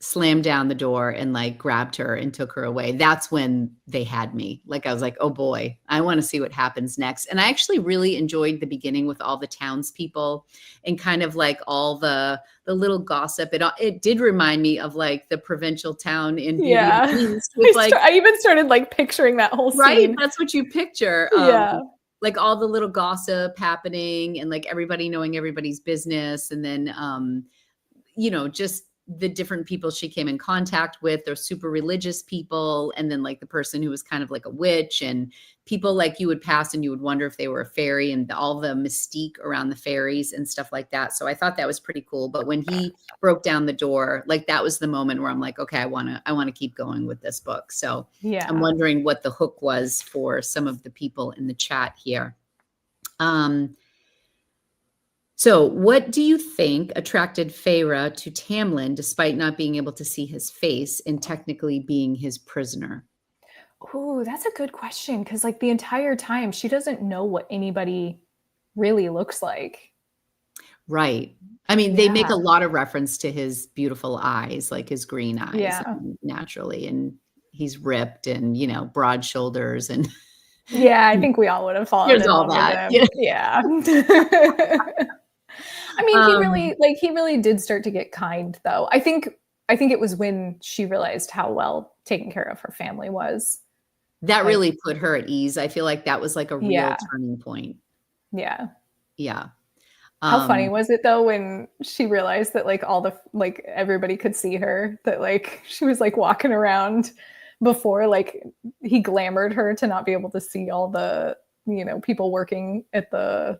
slammed down the door and like grabbed her and took her away. That's when they had me. Like I was like, oh boy, I want to see what happens next. And I actually really enjoyed the beginning with all the townspeople and kind of like all the little gossip. It did remind me of like the provincial town in Beauty and the Beast. I even started like picturing that whole scene. Right, that's what you picture. Yeah. Like all the little gossip happening and like everybody knowing everybody's business. And then, just the different people she came in contact with. They're super religious people. And then like the person who was kind of like a witch, and people like you would pass and you would wonder if they were a fairy, and all the mystique around the fairies and stuff like that. So I thought that was pretty cool. But when he broke down the door, like that was the moment where I'm like, okay, I want to keep going with this book. So yeah, I'm wondering what the hook was for some of the people in the chat here. So what do you think attracted Feyre to Tamlin despite not being able to see his face and technically being his prisoner? Oh, that's a good question. Because like the entire time, she doesn't know what anybody really looks like. Right. I mean, they make Yeah. a lot of reference to his beautiful eyes, like his green eyes, Yeah. naturally, and he's ripped and, broad shoulders and Yeah, I think we all would have fallen there's in all love with that. him. Yeah. Yeah. I mean, Um, he really did start to get kind though. I think it was when she realized how well taken care of her family was. that Like, really put her at ease. I feel like that was like a real yeah. turning point. Yeah. Yeah. How funny Um, was it though when she realized that like all the like everybody could see her, that like she was like walking around before, like he glamored her to not be able to see all the, people working at the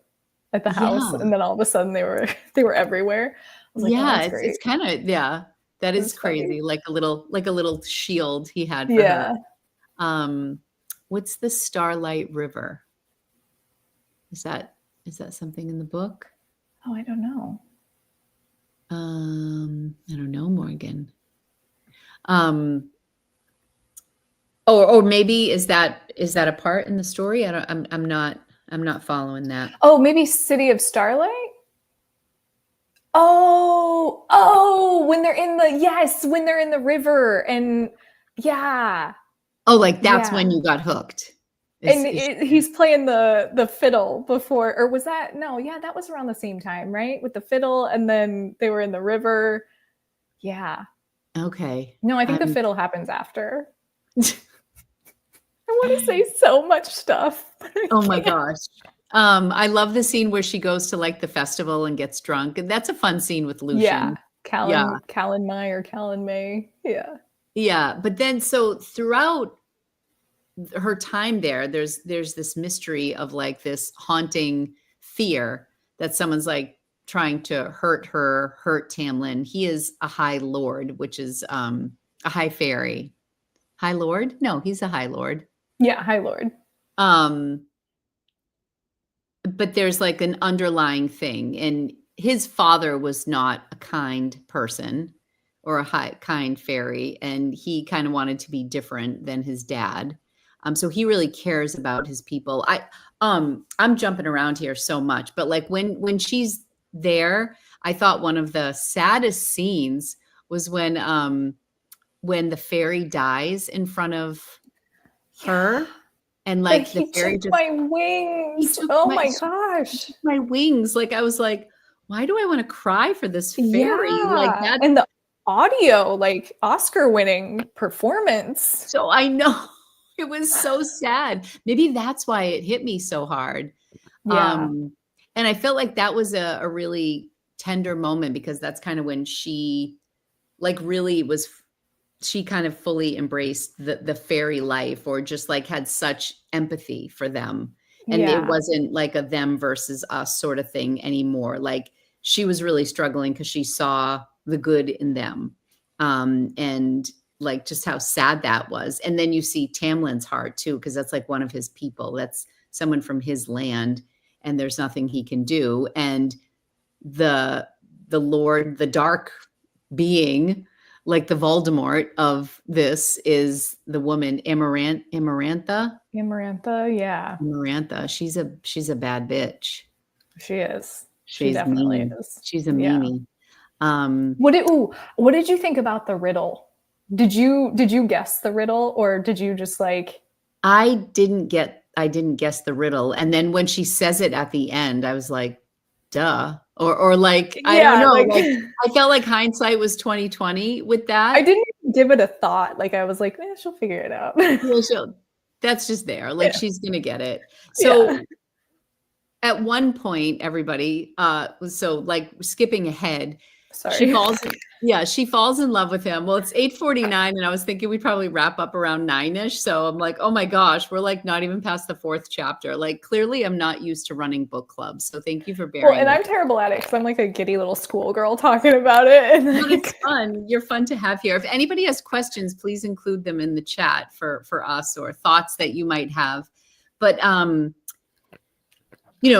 house, yeah. and then all of a sudden they were everywhere. I was like, oh, Yeah, that's it's great. kinda, yeah, that is It's funny. crazy, like a little shield he had for her. Yeah. Um, what's the Starlight River? Is that is that something in the book? Oh, I don't know. I don't know, Morgan. Um, or maybe is that a part in the story? I'm not following that. Oh, maybe City of Starlight. When they're in the, yes, when they're in the river, and yeah, Oh, like that's yeah. when you got hooked. And Is he's playing the fiddle before, or was that, no? Yeah, that was around the same time, right? With the fiddle, and then they were in the river. Yeah. okay. No, I think the I'm fiddle happens after. I want to say so much stuff, but I Oh my can't. gosh. I love the scene where she goes to like the festival and gets drunk. And that's a fun scene with Yeah, Lucian. Yeah. Callan May. Yeah. Yeah. But then so throughout her time there, there's this mystery of like this haunting fear that someone's like trying to hurt Tamlin. He is a high lord, which is a high fairy. High lord? No, he's a high lord. Yeah, High Lord. Um but there's like an underlying thing, and his father was not a kind person or a kind fairy, and he kind of wanted to be different than his dad. So he really cares about his people. I'm jumping around here so much, but like when she's there, I thought one of the saddest scenes was when the fairy dies in front of Yeah. her, and Like like the he fairy took just my he wings. took Oh my my gosh. my wings. Like, I was like, "Why do I wanna cry for this fairy?" Like, Yeah. that And the audio, like Oscar winning performance. so I know. It was so sad. Maybe that's why it hit me so hard. Yeah. Um, and I felt like that was a really tender moment because that's kinda when she, like, really was she kind of fully embraced the fairy life, or just like had such empathy for them. And it Yeah. wasn't like a them versus us sort of thing anymore. Like, she was really struggling because she saw the good in them. And like just how sad that was. And then you see Tamlin's heart too, because that's like one of his people. That's someone from his land, and there's nothing he can do. And the the Lord, the dark being, like the Voldemort of this, is the woman Amarantha. Amarantha, yeah. Amarantha. She's a bad bitch. She is. She She's definitely mean. is. She's a Yeah. meanie. Um, What did you think about the riddle? Did you guess the riddle, or did you just like, I didn't guess the riddle. And then when she says it at the end, I was like, duh. Or like, I don't yeah, know, like like I felt like hindsight was 2020 with I that. didn't even give it a thought. Like I was like, she'll figure it out. Well, that's just there. Like, Yeah. she's gonna get it. Yeah. So at one point, everybody, so like skipping ahead, she Sorry. falls she falls in love with him. Well, it's 8:49, and I was thinking we'd probably wrap up around 9-ish. So I'm like, oh my gosh, we're like not even past the fourth chapter. Like, clearly I'm not used to running book clubs. So thank you for Well, bearing and with I'm me. terrible at it because I'm like a giddy little schoolgirl talking about it. And But it's like, fun. You're fun to have here. If anybody has questions, please include them in the chat for us, or thoughts that you might have. But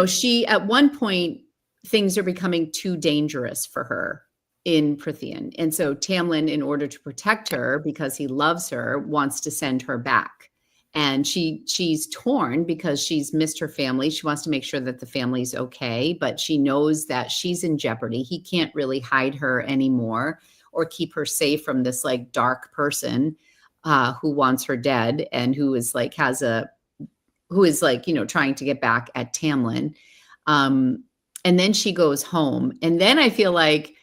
she, at one point, things are becoming too dangerous for her in Prithian. And so Tamlin, in order to protect her, because he loves her, wants to send her back. and she's torn because she's missed her family. She wants to make sure that the family's okay, but she knows that she's in jeopardy. He can't really hide her anymore or keep her safe from this like dark person who wants her dead and who is like trying to get back at Tamlin. And then she goes home, and then I feel like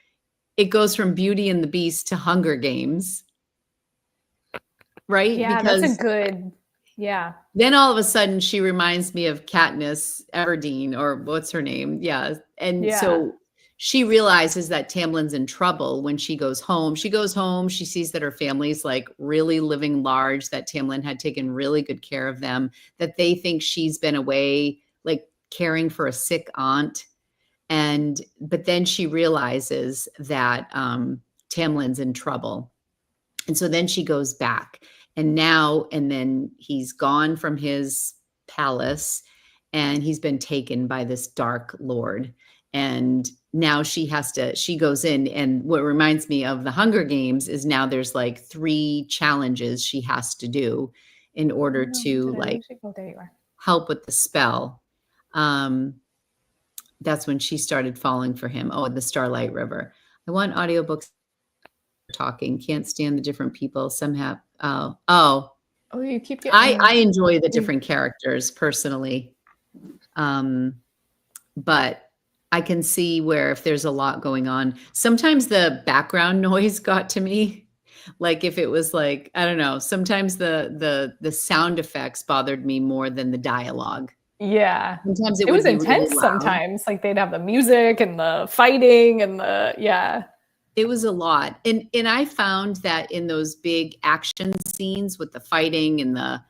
it goes from Beauty and the Beast to Hunger Games, right? Yeah, Because that's a good. Yeah. then all of a sudden she reminds me of Katniss Everdeen, or what's her name? Yeah. And so she realizes that Tamlin's in trouble when she goes home. She goes home, she sees that her family's like really living large, that Tamlin had taken really good care of them, that they think she's been away, like caring for a sick aunt. But then she realizes that Tamlin's in trouble. And so then she goes back. And then he's gone from his palace and he's been taken by this dark lord. And now she goes in, and what reminds me of the Hunger Games is now there's like 3 challenges she has to do in order to help with the spell. That's when she started falling for him. Oh, the Starlight River. I want audiobooks talking. Can't stand the different people. Some have you keep getting I enjoy the different characters personally. But I can see where if there's a lot going on, sometimes the background noise got to me. Like if it was like, I don't know, sometimes the sound effects bothered me more than the dialogue. Yeah. Sometimes it was intense really sometimes. Like they'd have the music and the fighting and it was a lot. And I found that in those big action scenes with the fighting and the,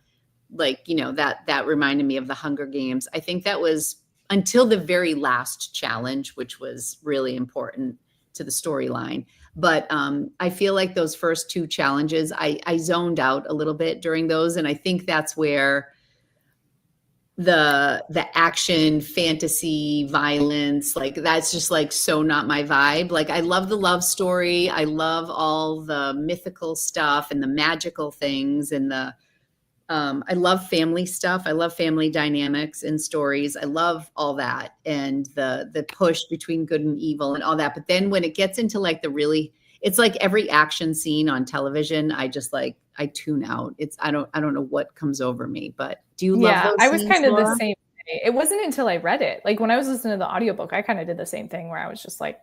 like, that reminded me of the Hunger Games. I think that was until the very last challenge, which was really important to the storyline. But I feel like those first 2 challenges, I zoned out a little bit during those. And I think that's where the action, fantasy, violence, like that's just like so not my vibe. Like I love the love story. I love all the mythical stuff and the magical things and I love family stuff. I love family dynamics and stories. I love all that and the push between good and evil and all that. But then when it gets into like it's like every action scene on television, I tune out. I don't know what comes over me, but do you love those I was scenes, kind of Laura? the same way. It wasn't until I read it. Like when I was listening to the audiobook, I kind of did the same thing where I was just like,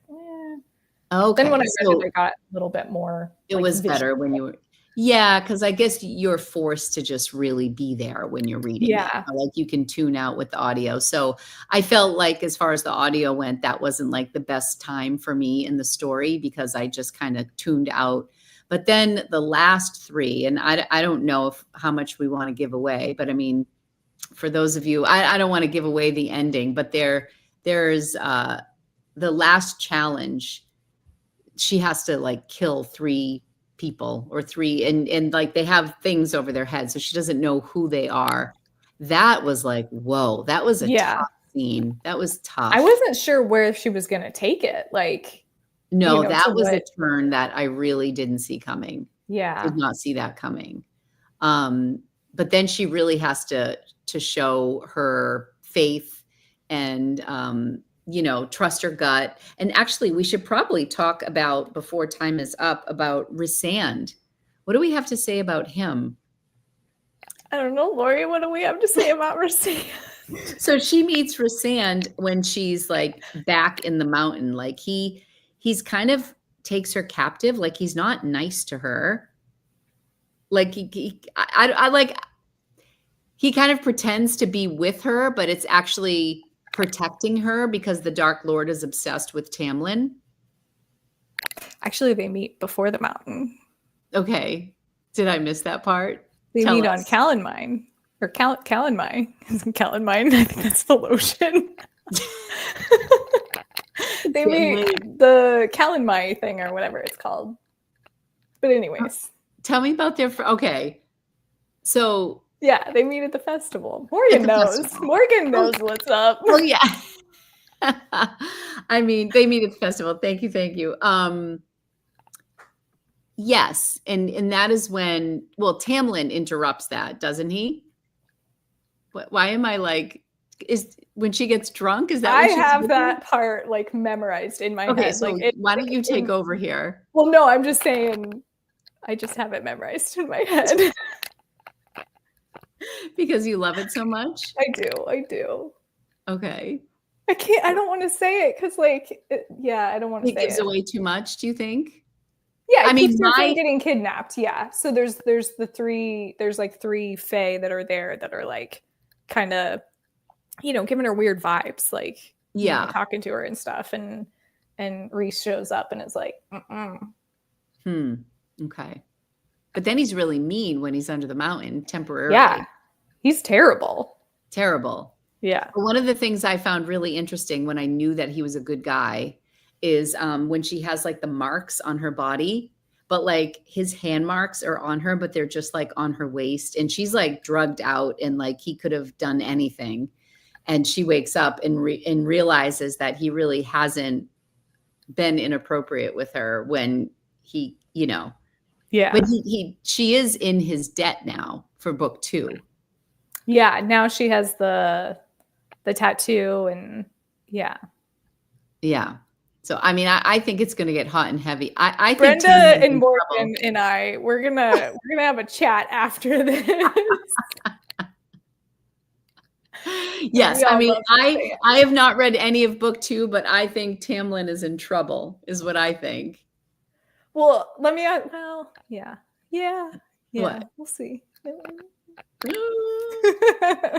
Okay. Then when I read it, I got a little bit more. It was better when you were. Yeah, because I guess you're forced to just really be there when you're reading it. Like you can tune out with the audio. So I felt like as far as the audio went, that wasn't like the best time for me in the story because I just kind of tuned out. But then the last 3, and I don't know how much we want to give away, but I mean, for those of you, I don't want to give away the ending, but there's the last challenge. She has to like kill 3 people or 3 and like they have things over their heads so she doesn't know who they are. That was like, whoa, that was a tough scene. That was tough. I wasn't sure where she was going to take it. Like, no, that was a turn that I really didn't see coming. Yeah. Did not see that coming. But then she really has to show her faith and trust her gut. And actually, we should probably talk about, before time is up, about Rhysand. What do we have to say about him? I don't know, Lori, what do we have to say about Rhysand? So she meets Rhysand when she's like back in the mountain. Like he's kind of takes her captive. Like he's not nice to her. Like he kind of pretends to be with her, but it's actually protecting her because the Dark Lord is obsessed with Tamlin. Actually, they meet before the mountain. Okay. Did I miss that part? They meet on Calanmine. Or Calanmine. Isn't Calanmine? I think that's the lotion. They meet the Calanmine thing or whatever it's called. But anyways. Tell me about their... Okay. So... Yeah, they meet at the festival. Morgan knows. Festival. Morgan knows what's up. Oh, yeah. I mean, they meet at the festival. Thank you. Yes. And that is when, well, Tamlin interrupts that, doesn't he? Why am I like, is when she gets drunk? Is that I when she's have doing? that part like memorized in my Okay, head. so Like why don't you take over here? well, no, I'm just saying I just have it memorized in my head. Because you love it so much? I do. Okay. I don't want to say it because I don't want to It say gives it. away too much, do you think? Yeah, I it mean, keeps her from getting kidnapped. Yeah. So there's like three fae that are there that are like kind of, giving her weird vibes, like, yeah. talking to her and stuff. And Reese shows up and is like, Okay. But then he's really mean when he's under the mountain temporarily. yeah, he's terrible. Terrible. Yeah. One of the things I found really interesting when I knew that he was a good guy is when she has like the marks on her body, but like his hand marks are on her, but they're just like on her waist. And she's like drugged out and like he could have done anything. And she wakes up and realizes that he really hasn't been inappropriate with her when he, Yeah. but she is in his debt now for book 2. Yeah. Now she has the tattoo and yeah. Yeah. So, I mean, I think it's going to get hot and heavy. I think Brenda Tamlin's and in Morgan trouble. and I, we're gonna have a chat after this. Yes, We I all mean, love that I have not read any of book 2, but I think Tamlin is in trouble, is what I think. Well, let me. Well, yeah. What? We'll see.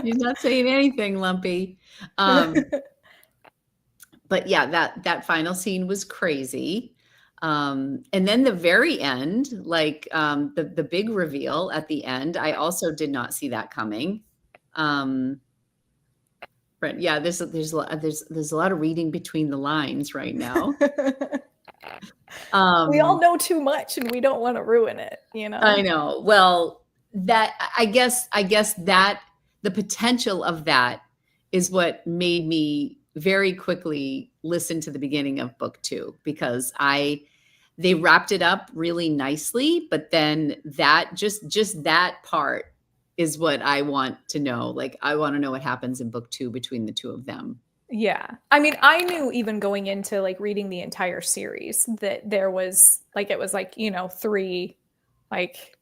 He's not saying anything, Lumpy. But yeah, that final scene was crazy. And then the very end, like the big reveal at the end, I also did not see that coming. But yeah, there's a lot of reading between the lines right now. We all know too much, and we don't want to ruin it. I know. Well, that I guess that the potential of that is what made me very quickly listen to the beginning of book 2 because they wrapped it up really nicely, but then that just that part is what I want to know. Like I want to know what happens in book 2 between the two of them. Yeah. I mean, I knew even going into like reading the entire series that there was like, it was like, 3, like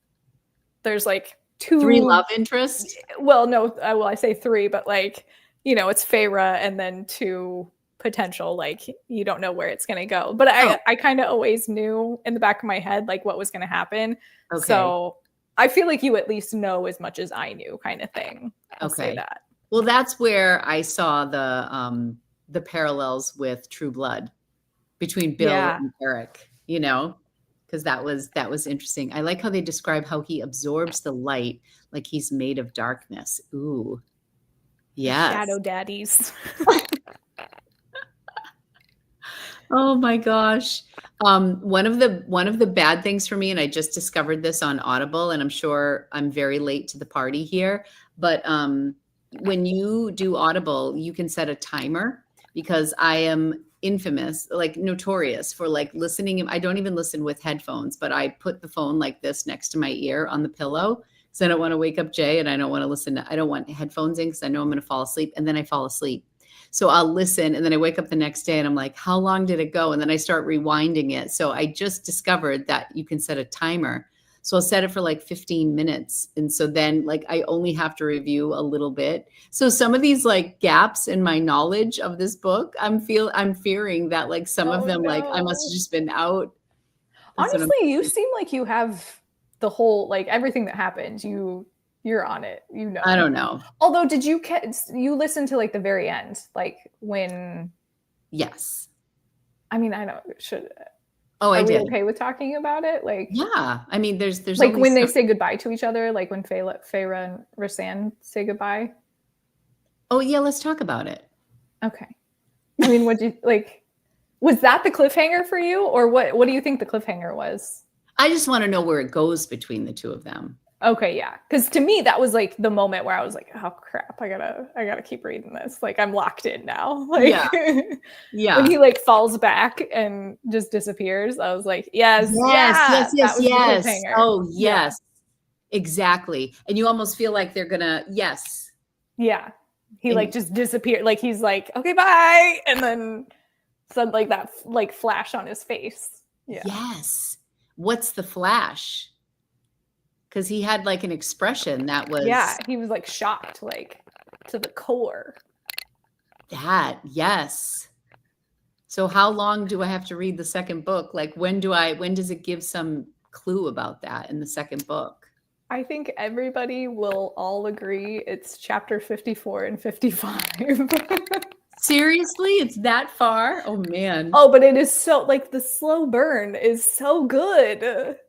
there's like 2 3 love interests. Well, no, I say 3, but like, it's Feyre and then 2 potential, like you don't know where it's going to go. But I kind of always knew in the back of my head, like what was going to happen. Okay. So I feel like you at least know as much as I knew kind of thing. I'll say that. Well, that's where I saw the parallels with True Blood between Bill and Eric, because that was interesting. I like how they describe how he absorbs the light like he's made of darkness. Ooh. Yes. Shadow daddies. Oh my gosh. One of the bad things for me, and I just discovered this on Audible, and I'm sure I'm very late to the party here, but when you do Audible, you can set a timer because I am infamous, like notorious for like listening. I don't even listen with headphones, but I put the phone like this next to my ear on the pillow because I don't want to wake up Jay and I don't want to listen. I don't want headphones in because I know I'm going to fall asleep, and then I fall asleep. So I'll listen and then I wake up the next day and I'm like, how long did it go? And then I start rewinding it. So I just discovered that you can set a timer. So I'll set it for like 15 minutes. And so then like I only have to review a little bit. So some of these like gaps in my knowledge of this book, I'm fearing that like some of them, like I must have just been out. Honestly, you seem like you have the whole, like everything that happened, you're on it, I don't know. Although, did you listen to like the very end, like when? Yes. I mean, I don't should. Oh, I did. Are we okay with talking about it? Like, yeah. I mean, there's like when they say goodbye to each other, like when Feyre and Rhysand say goodbye. Oh yeah, let's talk about it. Okay. I mean, what do you like? Was that the cliffhanger for you, or what? What do you think the cliffhanger was? I just want to know where it goes between the two of them. Okay, yeah. Because to me, that was like the moment where I was like, "Oh crap! I gotta keep reading this. Like, I'm locked in now." Like, yeah. When he like falls back and just disappears, I was like, "Yes. Oh, yes, exactly." And you almost feel like they're gonna, yes, Yeah. He And like just disappeared. Like he's like, okay, bye. And then said like that like flash on his face. Yeah. yes. What's the flash? Because he had like an expression that Yeah. was He was like shocked, like to the core. that. Yes. So how long do I have to read the second book? Like when does it give some clue about that in the second book? I think everybody will all agree it's chapter 54 and 55. Seriously? It's that far? Oh man. Oh, but it is so like the slow burn is so good.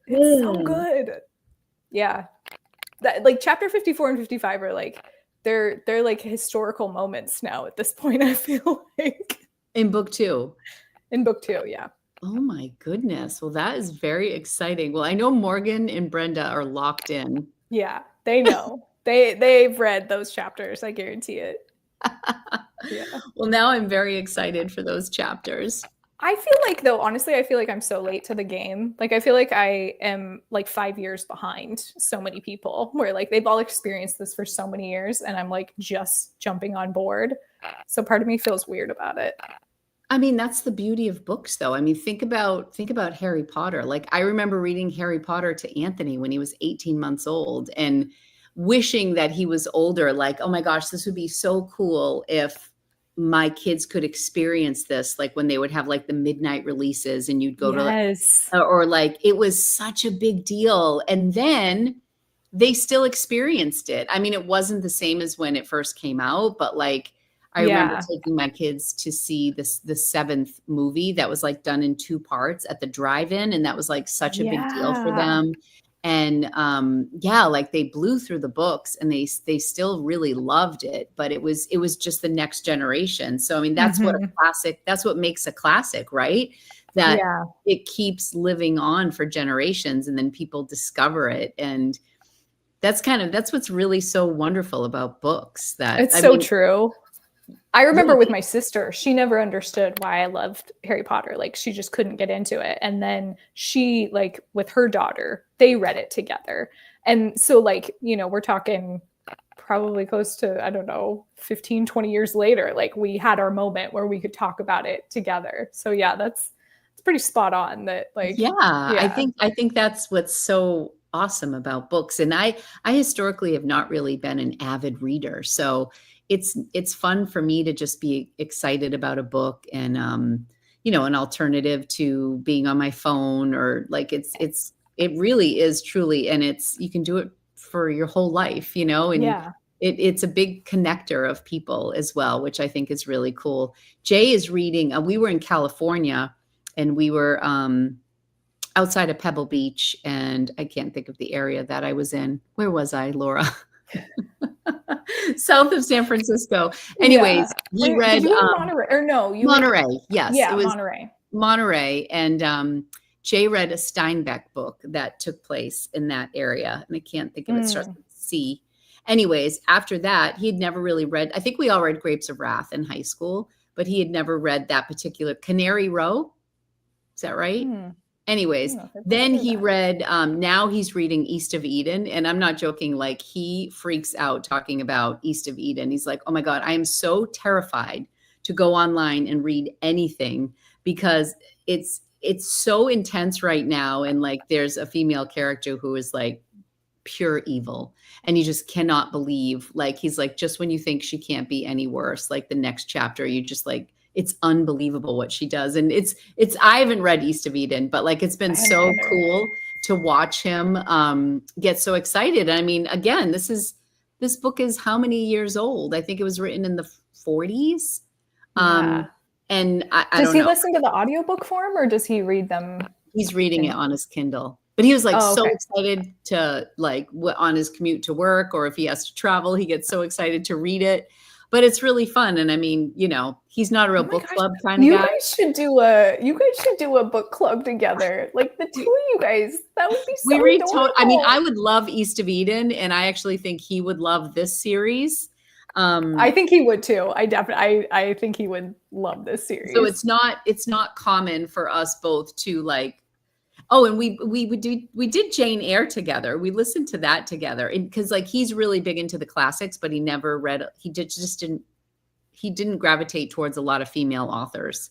It's so Mm. good. Yeah. That like chapter 54 and 55 are like they're like historical moments now at this point, I feel like. In book 2. In book 2, yeah. Oh my goodness. Well, that is very exciting. Well, I know Morgan and Brenda are locked in. Yeah, they know. They've read those chapters, I guarantee it. Yeah. Well, now I'm very excited for those chapters. I feel like though, honestly, I feel like I'm so late to the game. Like I feel like I am like 5 years behind so many people where like they've all experienced this for so many years and I'm like just jumping on board. So part of me feels weird about it. I mean, that's the beauty of books though. I mean, think about Harry Potter. Like I remember reading Harry Potter to Anthony when he was 18 months old and wishing that he was older, like, oh my gosh, this would be so cool if my kids could experience this, like when they would have like the midnight releases and you'd go Yes. to, or like it was such a big deal. And then they still experienced it. I mean, it wasn't the same as when it first came out, but like I remember taking my kids to see the 7th movie that was like done in 2 parts at the drive-in, and that was like such a big deal for them. And yeah, like they blew through the books and they still really loved it, but it was just the next generation. So I mean, that's what a classic, that's what makes a classic, right? That it keeps living on for generations and then people discover it. And that's what's really so wonderful about books. That It's so true. I remember with my sister, she never understood why I loved Harry Potter. Like she just couldn't get into it. And then she like with her daughter, they read it together. And so like, you know, we're talking probably close to, I don't know, 15, 20 years later, like we had our moment where we could talk about it together. So yeah, it's pretty spot on that like I think that's what's so awesome about books. And I historically have not really been an avid reader. So it's fun for me to just be excited about a book and you know, an alternative to being on my phone or like it really is truly, and you can do it for your whole life, you know, and it's a big connector of people as well, which I think is really cool. Jay is reading, we were in California and we were outside of Pebble Beach, and I can't think of the area that I was in. Where was I, Laura? South of San Francisco. Anyways, he read Monterey or no, Monterey. Yes, yeah, it was Monterey. And Jay read a Steinbeck book that took place in that area, and I can't think of it. Starts with C. Anyways, after that, he'd never really read. I think we all read Grapes of Wrath in high school, but he had never read that particular Canary Row. Is that right? Anyways, then he read, now he's reading East of Eden. And I'm not joking, like he freaks out talking about East of Eden. He's like, oh my God, I am so terrified to go online and read anything because it's so intense right now. And like, there's a female character who is like pure evil. And you just cannot believe, like, he's like, just when you think she can't be any worse, like the next chapter, you just like, it's unbelievable what she does. And I haven't read East of Eden, but like, it's been so cool to watch him get so excited. I mean, again, this book is how many years old? I think it was written in the 40s. And I does he listen to the audiobook form or does he read them? He's reading it on his Kindle, but he was like so excited to like on his commute to work, or if he has to travel, he gets so excited to read it. But it's really fun. And I mean, you know, he's not a real book club kind of guy. You guys should do a book club together. Like the two of you guys. That would be so adorable. I mean, I would love East of Eden, and I actually think he would love this series. I think he would too. I think he would love this series. So it's not common for us both to like, Oh, and we did Jane Eyre together. We listened to that together, because like he's really big into the classics, but he never read. He didn't gravitate towards a lot of female authors.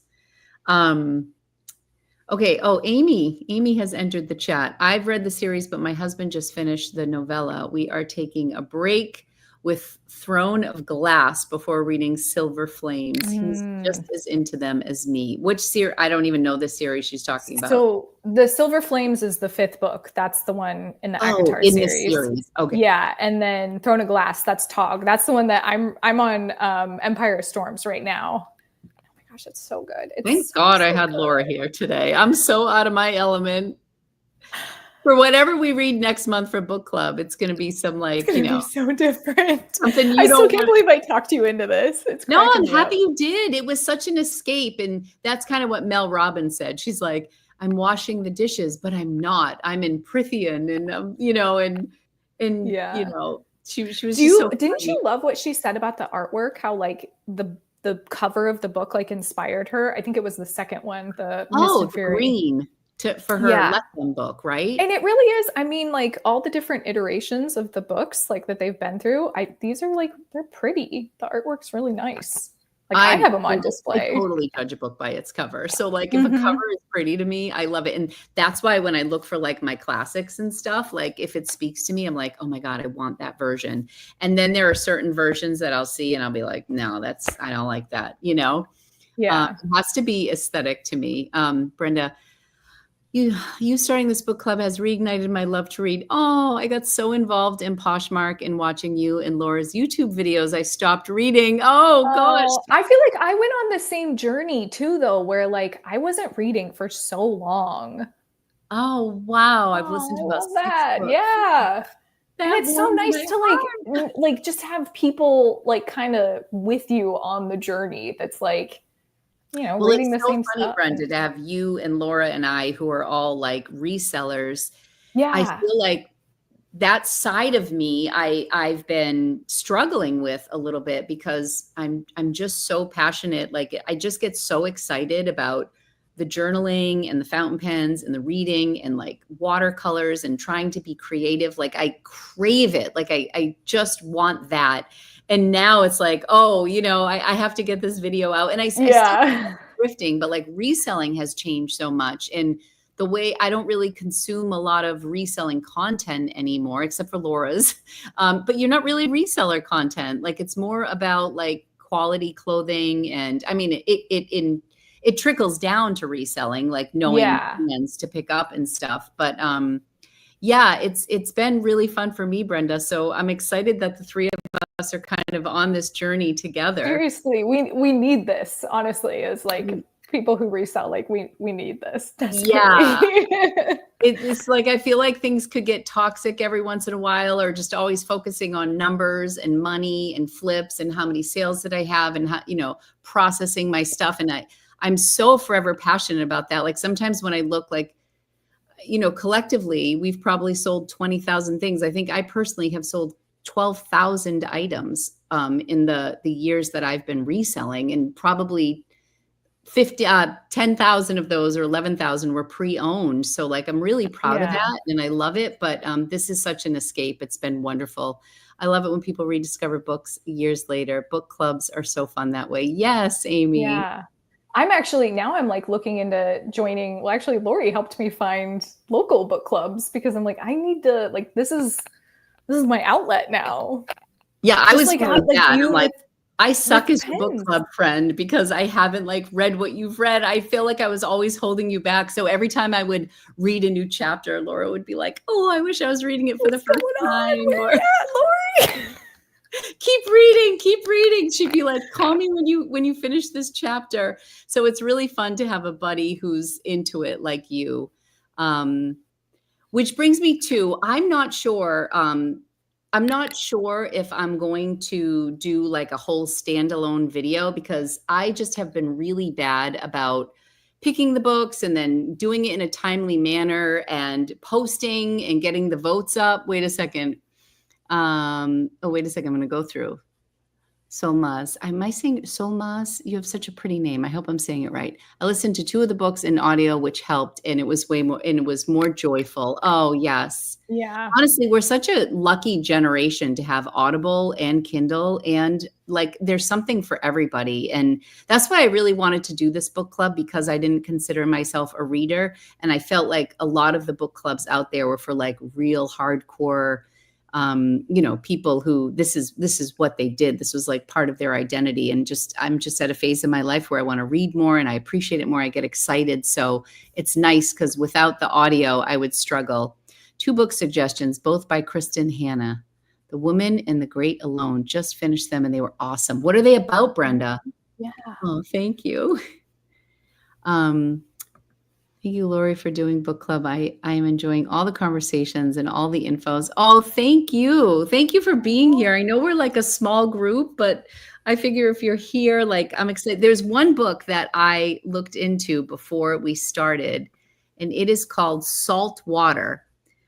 Okay. Oh, Amy has entered the chat. I've read the series, but my husband just finished the novella. We are taking a break with Throne of Glass before reading Silver Flames. He's just as into them as me. Which series? I don't even know the series she's talking about. So the Silver Flames is the 5th book. That's the one in the ACOTAR in series. The series. Okay. Yeah, and then Throne of Glass, that's Tog. That's the one that I'm on Empire of Storms right now. Oh my gosh, it's so good. Thank God I had Laura here today. I'm so out of my element. For whatever we read next month for book club, it's going to be some like, be so different. Something I still can't believe I talked you into this. No, I'm happy you did. It was such an escape. And that's kind of what Mel Robbins said. She's like, I'm washing the dishes, but I'm not. I'm in Prithian, and she was just so didn't you love what she said about the artwork? How like the cover of the book like inspired her? I think it was the second one, the Mist and Fury. Green. For her lesson book, right? And it really is. I mean, like all the different iterations of the books like that they've been through. These are like, they're pretty. The artwork's really nice. Like I have them on display. I totally judge a book by its cover. So like if a cover is pretty to me, I love it. And that's why when I look for like my classics and stuff, like if it speaks to me, I'm like, oh my God, I want that version. And then there are certain versions that I'll see and I'll be like, no, I don't like that. Yeah. It has to be aesthetic to me. Brenda, you starting this book club has reignited my love to read. Oh, I got so involved in Poshmark and watching you and Laura's YouTube videos. I stopped reading. Oh gosh. I feel like I went on the same journey too, though, where like I wasn't reading for so long. Oh wow. I've listened to about that. Yeah. And it's so nice to like just have people like kind of with you on the journey. That's like, reading the same stuff. Brenda, to have you and Laura and I, who are all like resellers. Yeah. I feel like that side of me, I've been struggling with a little bit because I'm just so passionate. Like I just get so excited about the journaling and the fountain pens and the reading and like watercolors and trying to be creative. Like I crave it. Like I just want that. And now it's like, oh, I have to get this video out. And I still thrifting, but like reselling has changed so much. And the way I don't really consume a lot of reselling content anymore, except for Laura's. But you're not really reseller content. Like it's more about like quality clothing. And I mean, it trickles down to reselling, like knowing brands to pick up and stuff. But it's been really fun for me, Brenda. So I'm excited that the three of us are kind of on this journey together. Seriously, we need this, honestly, as like people who resell, like we need this desperately. Yeah. It's like I feel like things could get toxic every once in a while, or just always focusing on numbers and money and flips and how many sales did I have and how, processing my stuff. And I'm so forever passionate about that. Like sometimes when I look like, collectively, we've probably sold 20,000 things. I think I personally have sold 12,000 items in the years that I've been reselling, and probably 10,000 of those or 11,000 were pre-owned. So like, I'm really proud of that and I love it. But this is such an escape. It's been wonderful. I love it when people rediscover books years later. Book clubs are so fun that way. Yes, Amy. Yeah. I'm like looking into joining. Well, actually, Lori helped me find local book clubs because I'm like, I need to like, this is my outlet now. Yeah. I was like, I'm like, I suck as your book club friend because I haven't like read what you've read. I feel like I was always holding you back. So every time I would read a new chapter, Laura would be like, oh, I wish I was reading it for the first time. Lori. Keep reading. She'd be like, call me when you finish this chapter. So it's really fun to have a buddy who's into it like you. Which brings me to, I'm not sure if I'm going to do like a whole standalone video because I just have been really bad about picking the books and then doing it in a timely manner and posting and getting the votes up. Wait a second. I'm going to go through. Maas. Am I saying Maas? You have such a pretty name. I hope I'm saying it right. I listened to 2 of the books in audio, which helped, and it was more joyful. Oh, yes. Yeah. Honestly, we're such a lucky generation to have Audible and Kindle, and like there's something for everybody. And that's why I really wanted to do this book club, because I didn't consider myself a reader. And I felt like a lot of the book clubs out there were for like real hardcore, people who this is what they did. This was like part of their identity. And I'm just at a phase in my life where I want to read more and I appreciate it more. I get excited. So it's nice, because without the audio, I would struggle. 2 book suggestions, both by Kristen Hanna. The Woman and the Great Alone. Just finished them and they were awesome. What are they about, Brenda? Yeah. Oh, thank you. Thank you, Lori, for doing book club. I am enjoying all the conversations and all the infos. Oh, thank you. Thank you for being here. I know we're like a small group, but I figure if you're here, like, I'm excited. There's one book that I looked into before we started, and it is called Salt Water,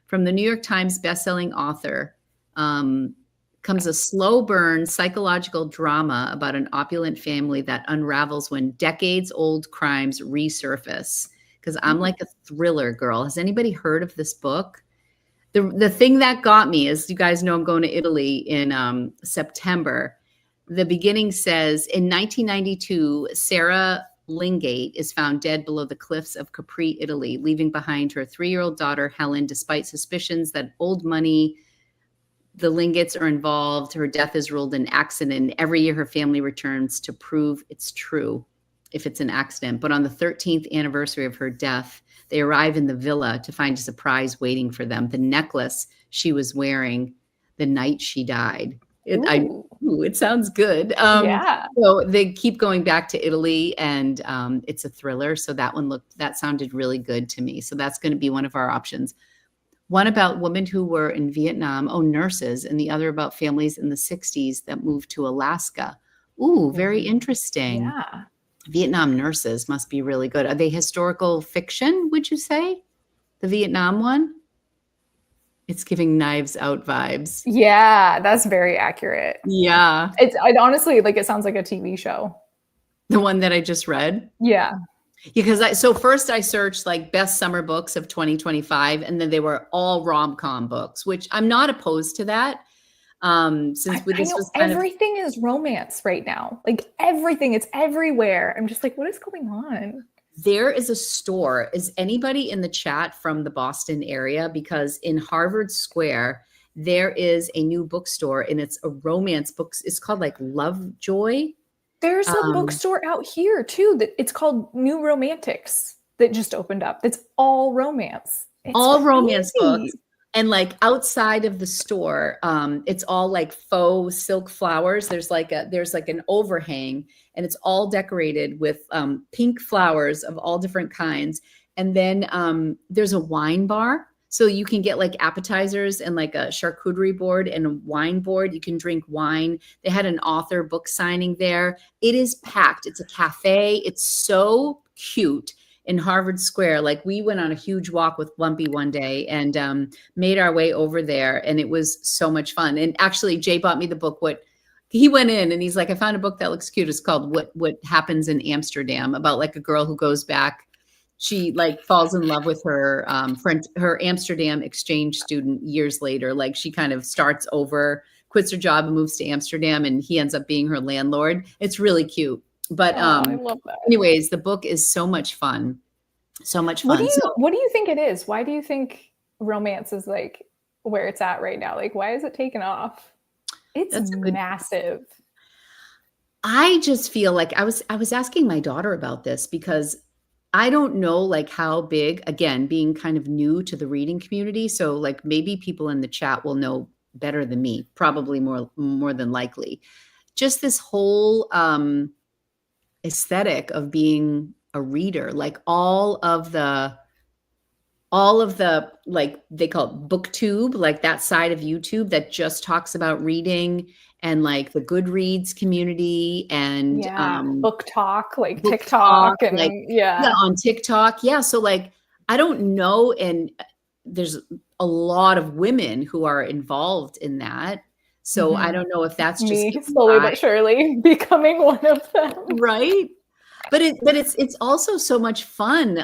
from the New York Times bestselling author. Comes a slow burn psychological drama about an opulent family that unravels when decades-old crimes resurface. Because I'm like a thriller girl. Has anybody heard of this book? The thing that got me is, you guys know I'm going to Italy in September. The beginning says, in 1992, Sarah Lingate is found dead below the cliffs of Capri, Italy, leaving behind her 3-year-old daughter, Helen. Despite suspicions that old money, the Lingates are involved, her death is ruled an accident. Every year her family returns to prove it's true if it's an accident. But on the 13th anniversary of her death, they arrive in the villa to find a surprise waiting for them. The necklace she was wearing the night she died. It sounds good. Yeah. So they keep going back to Italy, and it's a thriller. So that sounded really good to me. So that's going to be one of our options. One about women who were in Vietnam, nurses, and the other about families in the 60s that moved to Alaska. Ooh, very interesting. Yeah. Vietnam nurses must be really good. Are they historical fiction, would you say? The Vietnam one? It's giving Knives Out vibes. Yeah, that's very accurate. Yeah. It honestly, like, it sounds like a TV show. The one that I just read? Yeah. Because first I searched like best summer books of 2025, and then they were all rom-com books, which I'm not opposed to that. Everything is romance right now. Like everything, it's everywhere. I'm just like, what is going on? There is a store. Is anybody in the chat from the Boston area? Because in Harvard Square, there is a new bookstore, and it's a romance book. It's called like Lovejoy. There's a bookstore out here too that it's called New Romantics that just opened up. That's all romance. It's all crazy. Romance books. And like outside of the store, it's all like faux silk flowers. There's like an overhang, and it's all decorated with pink flowers of all different kinds. And then there's a wine bar. So you can get like appetizers and like a charcuterie board and a wine board. You can drink wine. They had an author book signing there. It is packed. It's a cafe. It's so cute. In Harvard Square, like we went on a huge walk with Lumpy one day and made our way over there, and it was so much fun. And actually, Jay bought me the book. He went in and he's like, I found a book that looks cute. It's called What Happens in Amsterdam, about like a girl who goes back. She like falls in love with her friend, her Amsterdam exchange student years later. Like she kind of starts over, quits her job and moves to Amsterdam, and he ends up being her landlord. It's really cute. But I love that. Anyways, the book is so much fun. So much fun. What do you think it is? Why do you think romance is like where it's at right now? Like, why is it taken off? It's massive. I just feel like I was asking my daughter about this, because I don't know like how big, again, being kind of new to the reading community. So like maybe people in the chat will know better than me, probably more than likely. Just this whole aesthetic of being a reader, like all of the like they call it booktube, like that side of YouTube that just talks about reading, and like the Goodreads community, and book talk, like book TikTok talk, and like, on TikTok. Yeah. So like, I don't know. And there's a lot of women who are involved in that. So I don't know if that's just Me slowly but surely becoming one of them. right. But it's also so much fun.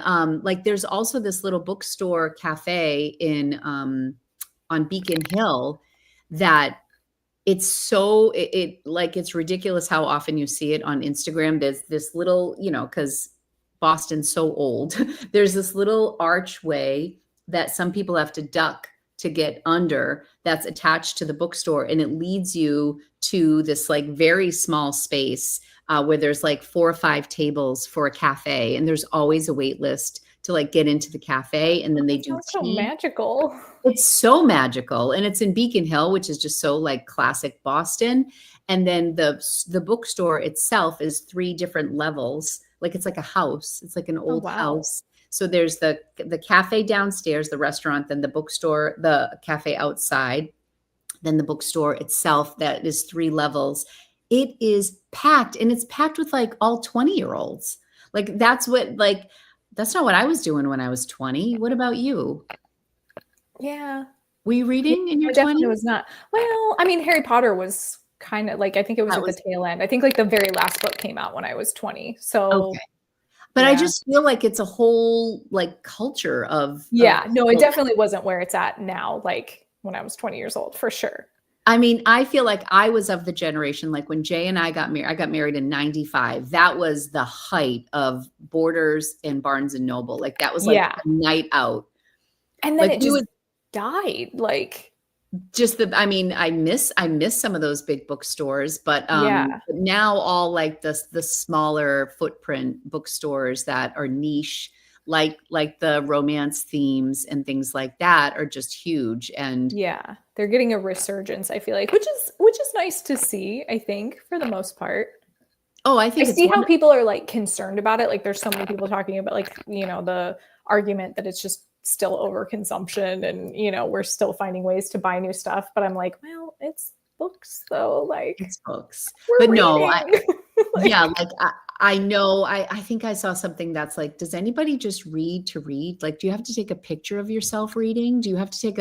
Like there's also this little bookstore cafe in on Beacon Hill that it's so like it's ridiculous how often you see it on Instagram. There's this little, you know, because Boston's so old. There's this little archway that some people have to duck to get under that's attached to the bookstore, and it leads you to this like very small space where there's like 4 or 5 tables for a cafe, and there's always a wait list to like get into the cafe, and then they do tea. So magical. It's so magical, and it's in Beacon Hill, which is just so like classic Boston. And then the bookstore itself is 3 different levels. Like it's like a house. It's like an old house. So there's the cafe downstairs, the restaurant, then the bookstore, the cafe outside, then the bookstore itself that is 3 levels. It is packed, and it's packed with like all 20-year-olds. Like that's not what I was doing when I was 20. What about you? Yeah. Were you reading in your 20s? Definitely was not. Well, I mean, Harry Potter was kind of like, I think it was at the tail end. I think like the very last book came out when I was 20. So okay. But yeah. I just feel like it's a whole like culture of no, it definitely wasn't where it's at now, like when I was 20 years old, for sure. I mean, I feel like I was of the generation, like when Jay and I got married in 95. That was the height of Borders and Barnes and Noble. Like that was like a night out. And then like, it just died. Like just I miss some of those big bookstores, but now all like the smaller footprint bookstores that are niche, like the romance themes and things like that are just huge. And they're getting a resurgence, I feel like, which is nice to see, I think, for the most part. Oh, I think I see how people are like concerned about it. Like there's so many people talking about like, you know, the argument that it's just still overconsumption and, you know, we're still finding ways to buy new stuff. But I'm like, well, it's books though. Like it's books. But reading. No, I know. I think I saw something that's like, does anybody just read to read? Like, do you have to take a picture of yourself reading? Do you have to take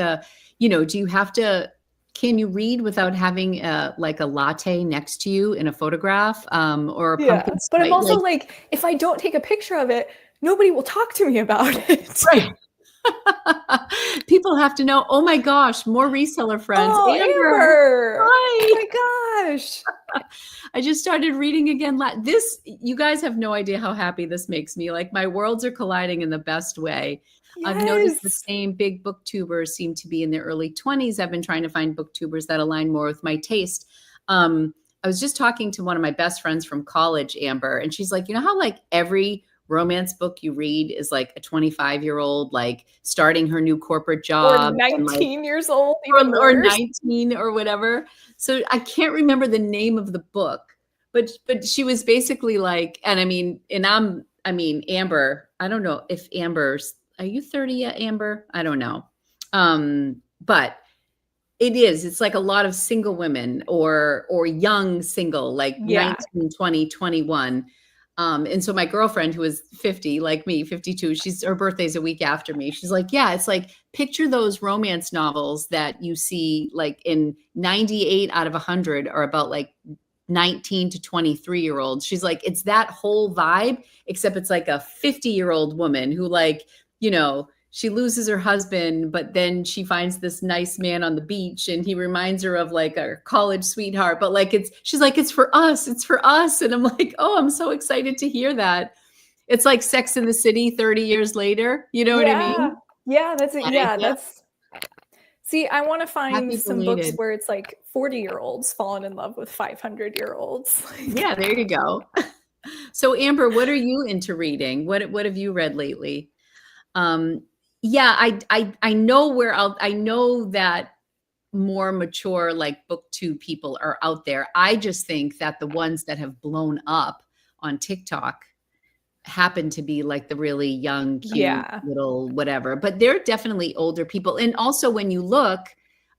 can you read without having like a latte next to you in a photograph or a pumpkin spice? But I'm also like, if I don't take a picture of it, nobody will talk to me about it. Right. People have to know, oh my gosh, more reseller friends. Oh, Amber. Hi. Oh my gosh. I just started reading again. You guys have no idea how happy this makes me. Like my worlds are colliding in the best way. Yes. I've noticed the same big booktubers seem to be in their early 20s. I've been trying to find booktubers that align more with my taste. I was just talking to one of my best friends from college, Amber, and she's like, you know how like every romance book you read is like a 25-year-old, like starting her new corporate job. Or 19 years old. Or 19 or whatever. So I can't remember the name of the book, but she was basically like, and Amber, I don't know if are you 30 yet, Amber? I don't know. But it's like a lot of single women or young single, like 19, 20, 21. And so my girlfriend who is 50, like me, 52, her birthday's a week after me. She's like, yeah, it's like, picture those romance novels that you see like in 98 out of 100 are about like 19 to 23-year-olds. She's like, it's that whole vibe, except it's like a 50-year-old woman who like, you know, she loses her husband, but then she finds this nice man on the beach and he reminds her of like a college sweetheart. But like, she's like, it's for us. It's for us. And I'm like, oh, I'm so excited to hear that. It's like Sex in the City 30 years later. You know what I mean? Yeah, that's it. Yeah, see, I want to find some books where it's like 40-year-olds falling in love with 500-year-olds. Yeah, there you go. So Amber, what are you into reading? What have you read lately? I know that more mature, like BookTube people are out there. I just think that the ones that have blown up on TikTok happen to be like the really young, cute little whatever, but they're definitely older people. And also when you look,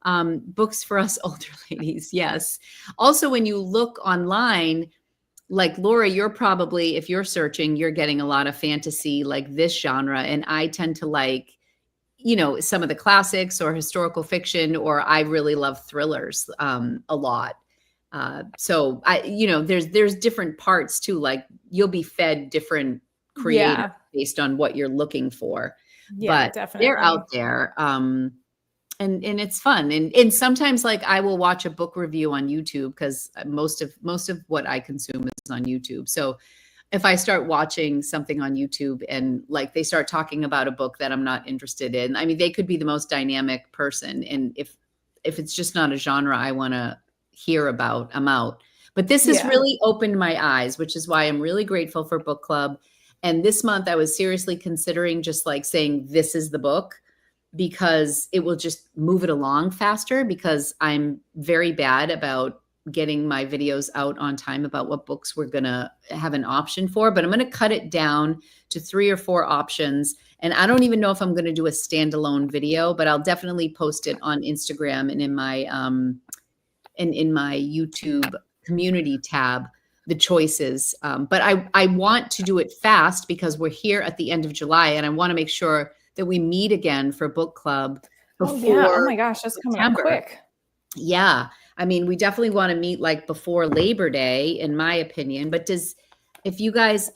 books for us older ladies. Yes. Also, when you look online, like Laura, you're probably, if you're searching, you're getting a lot of fantasy, like this genre. And I tend to like some of the classics or historical fiction, or I really love thrillers a lot. So there's different parts too. Like you'll be fed different creators Yeah. based on what you're looking for, Yeah, but they're definitely. out there. And it's fun. And sometimes like I will watch a book review on YouTube because most of what I consume is on YouTube. So if I start watching something on YouTube and like they start talking about a book that I'm not interested in, I mean, they could be the most dynamic person. And if it's just not a genre I want to hear about, I'm out. But this has Yeah. really opened my eyes, which is why I'm really grateful for book club. And this month I was seriously considering just like saying, this is the book, because it will just move it along faster, because I'm very bad about getting my videos out on time about what books we're going to have an option for, but I'm going to cut it down to 3 or 4 options. And I don't even know if I'm going to do a standalone video, but I'll definitely post it on Instagram and in my YouTube community tab, the choices. But I want to do it fast because we're here at the end of July and I want to make sure that we meet again for book club Oh yeah. Oh before my gosh, that's coming up September. quick. Yeah. I mean, we definitely want to meet like before Labor Day, in my opinion. But if you guys,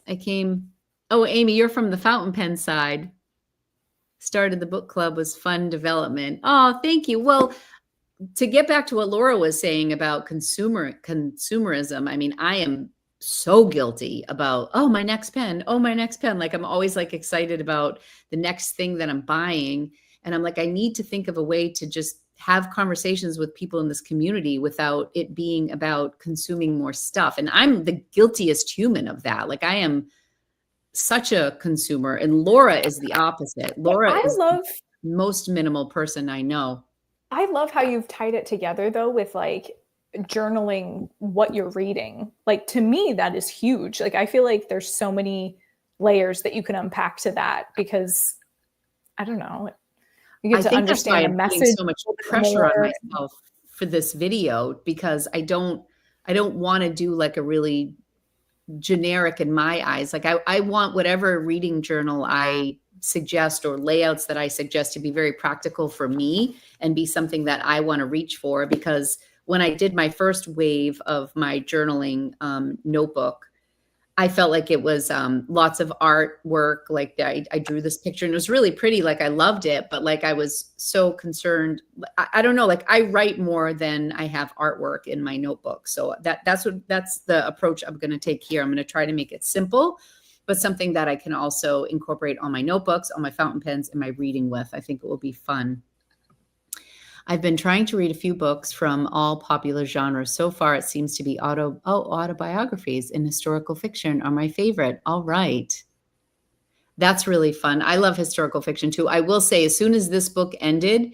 oh, Amy, you're from the fountain pen side. Started the book club was fun development. Oh, thank you. Well, to get back to what Laura was saying about consumerism, I mean, I am so guilty about, oh, my next pen. Oh, my next pen. Like I'm always like excited about the next thing that I'm buying. And I'm like, I need to think of a way to just have conversations with people in this community without it being about consuming more stuff. And I'm the guiltiest human of that. Like I am such a consumer, and Laura is the opposite. Laura I is love the most minimal person I know. I love how you've tied it together though with like journaling what you're reading. Like to me, that is huge. Like I feel like there's so many layers that you can unpack to that because I don't know, you get I to think that's why understand a I'm putting message so much a little bit pressure on more. myself for this video, because I don't want to do like a really generic, in my eyes. Like I want whatever reading journal I suggest or layouts that I suggest to be very practical for me and be something that I want to reach for. Because when I did my first wave of my journaling notebook, I felt like it was lots of artwork. Like I drew this picture and it was really pretty. Like I loved it, but like I was so concerned. I don't know. Like I write more than I have artwork in my notebook. So that's the approach I'm going to take here. I'm going to try to make it simple, but something that I can also incorporate on my notebooks, on my fountain pens, and my reading with. I think it will be fun. I've been trying to read a few books from all popular genres. So far, it seems to be autobiographies and historical fiction are my favorite. All right. That's really fun. I love historical fiction too. I will say, as soon as this book ended,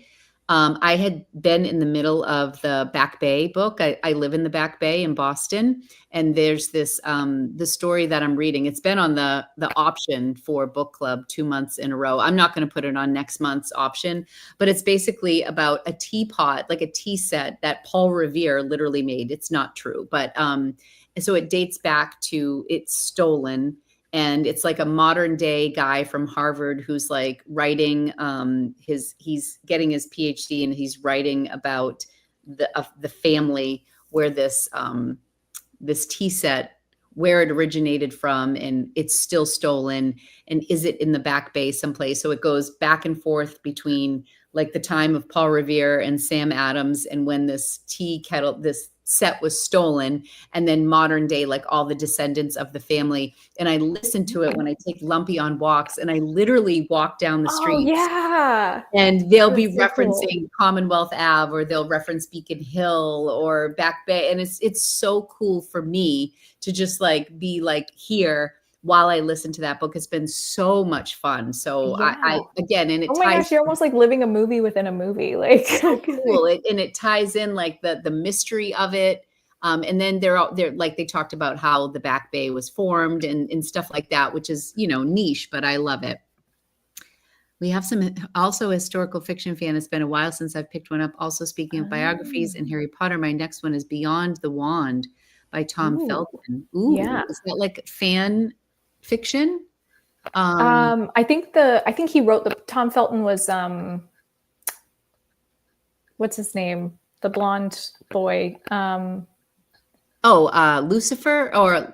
I had been in the middle of the Back Bay book. I live in the Back Bay in Boston, and there's this the story that I'm reading. It's been on the option for book club 2 months in a row. I'm not going to put it on next month's option, but it's basically about a teapot, like a tea set that Paul Revere literally made. It's not true, but so it dates back to it's stolen. And it's like a modern day guy from Harvard who's like writing he's getting his PhD and he's writing about the family where this tea set, where it originated from, and it's still stolen, and is it in the Back Bay someplace? So it goes back and forth between like the time of Paul Revere and Sam Adams and when this this set was stolen, and then modern day, like all the descendants of the family. And I listen to it when I take Lumpy on walks, and I literally walk down the Oh streets yeah. and they'll be That's so cool. referencing Commonwealth Ave, or they'll reference Beacon Hill or Back Bay. And it's so cool for me to just like be like here while I listen to that book. It's been so much fun. So Yeah. I again, and it Oh my ties gosh, you're almost like living a movie within a movie. Like so cool. And it ties in like the mystery of it. And then they're like, they talked about how the Back Bay was formed and stuff like that, which is, niche, but I love it. We have some also historical fiction fan. It's been a while since I've picked one up. Also, speaking of biographies and Harry Potter, my next one is Beyond the Wand by Tom Felton. Ooh, yeah. is that like fan fiction? I think he wrote Tom Felton was what's his name? The blonde boy. Lucifer, or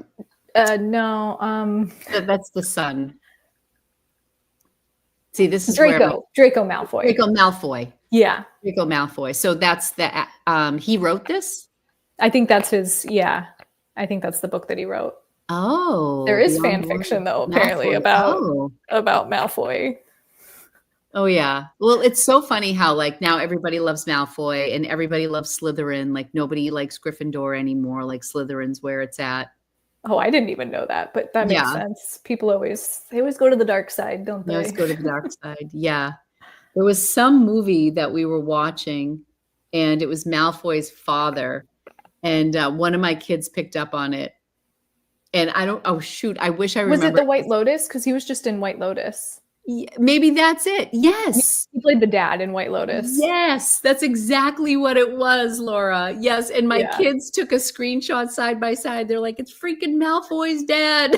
No, that's the son. See, this is Draco Malfoy. Draco Malfoy. Yeah. Draco Malfoy. So that's he wrote this? I think that's his, yeah. I think that's the book that he wrote. Oh. There is fan fiction though, apparently, Malfoy. about Malfoy. Oh yeah. Well, it's so funny how like now everybody loves Malfoy and everybody loves Slytherin. Like nobody likes Gryffindor anymore. Like Slytherin's where it's at. Oh, I didn't even know that, but that makes sense. People always go to the dark side, don't they? They always go to the dark side. Yeah. There was some movie that we were watching and it was Malfoy's father. And one of my kids picked up on it. And oh shoot, I wish I remember. Was it the White Lotus? Because he was just in White Lotus. Yeah, maybe that's it. Yes. He played the dad in White Lotus. Yes, that's exactly what it was, Laura. Yes, and my kids took a screenshot side by side. They're like, it's freaking Malfoy's dad.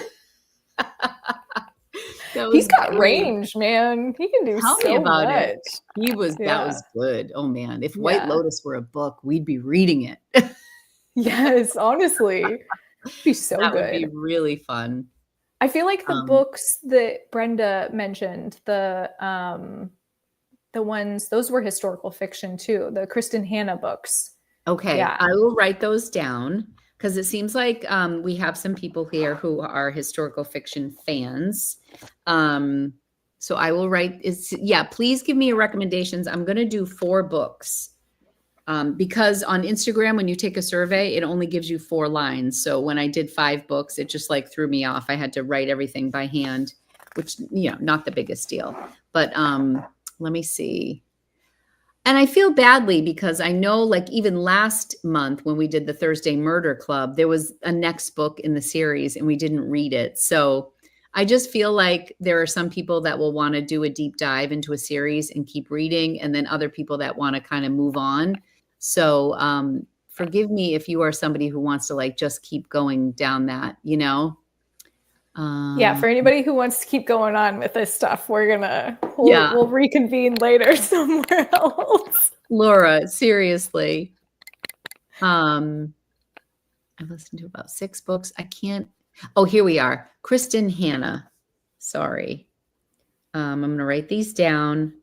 He's got range, man. He can do Tell so me about much. it. That was good. Oh man, if White Lotus were a book, we'd be reading it. Yes, honestly. It'd be so that good. Would be really fun. I feel like the books that Brenda mentioned, the ones, those were historical fiction too. The Kristen Hanna books. Okay, I will write those down because it seems like we have some people here who are historical fiction fans. So I will write. Please give me your recommendations. I'm going to do 4 books. Because on Instagram, when you take a survey, it only gives you 4 lines. So when I did 5 books, it just like threw me off. I had to write everything by hand, which, not the biggest deal. But let me see. And I feel badly because I know like even last month when we did the Thursday Murder Club, there was a next book in the series and we didn't read it. So I just feel like there are some people that will want to do a deep dive into a series and keep reading, and then other people that want to kind of move on. So forgive me if you are somebody who wants to like just keep going down that, for anybody who wants to keep going on with this stuff, we'll reconvene later somewhere else. Laura, seriously. I've listened to about 6 books. I can't. Oh, here we are. Kristen Hanna. Sorry. I'm going to write these down.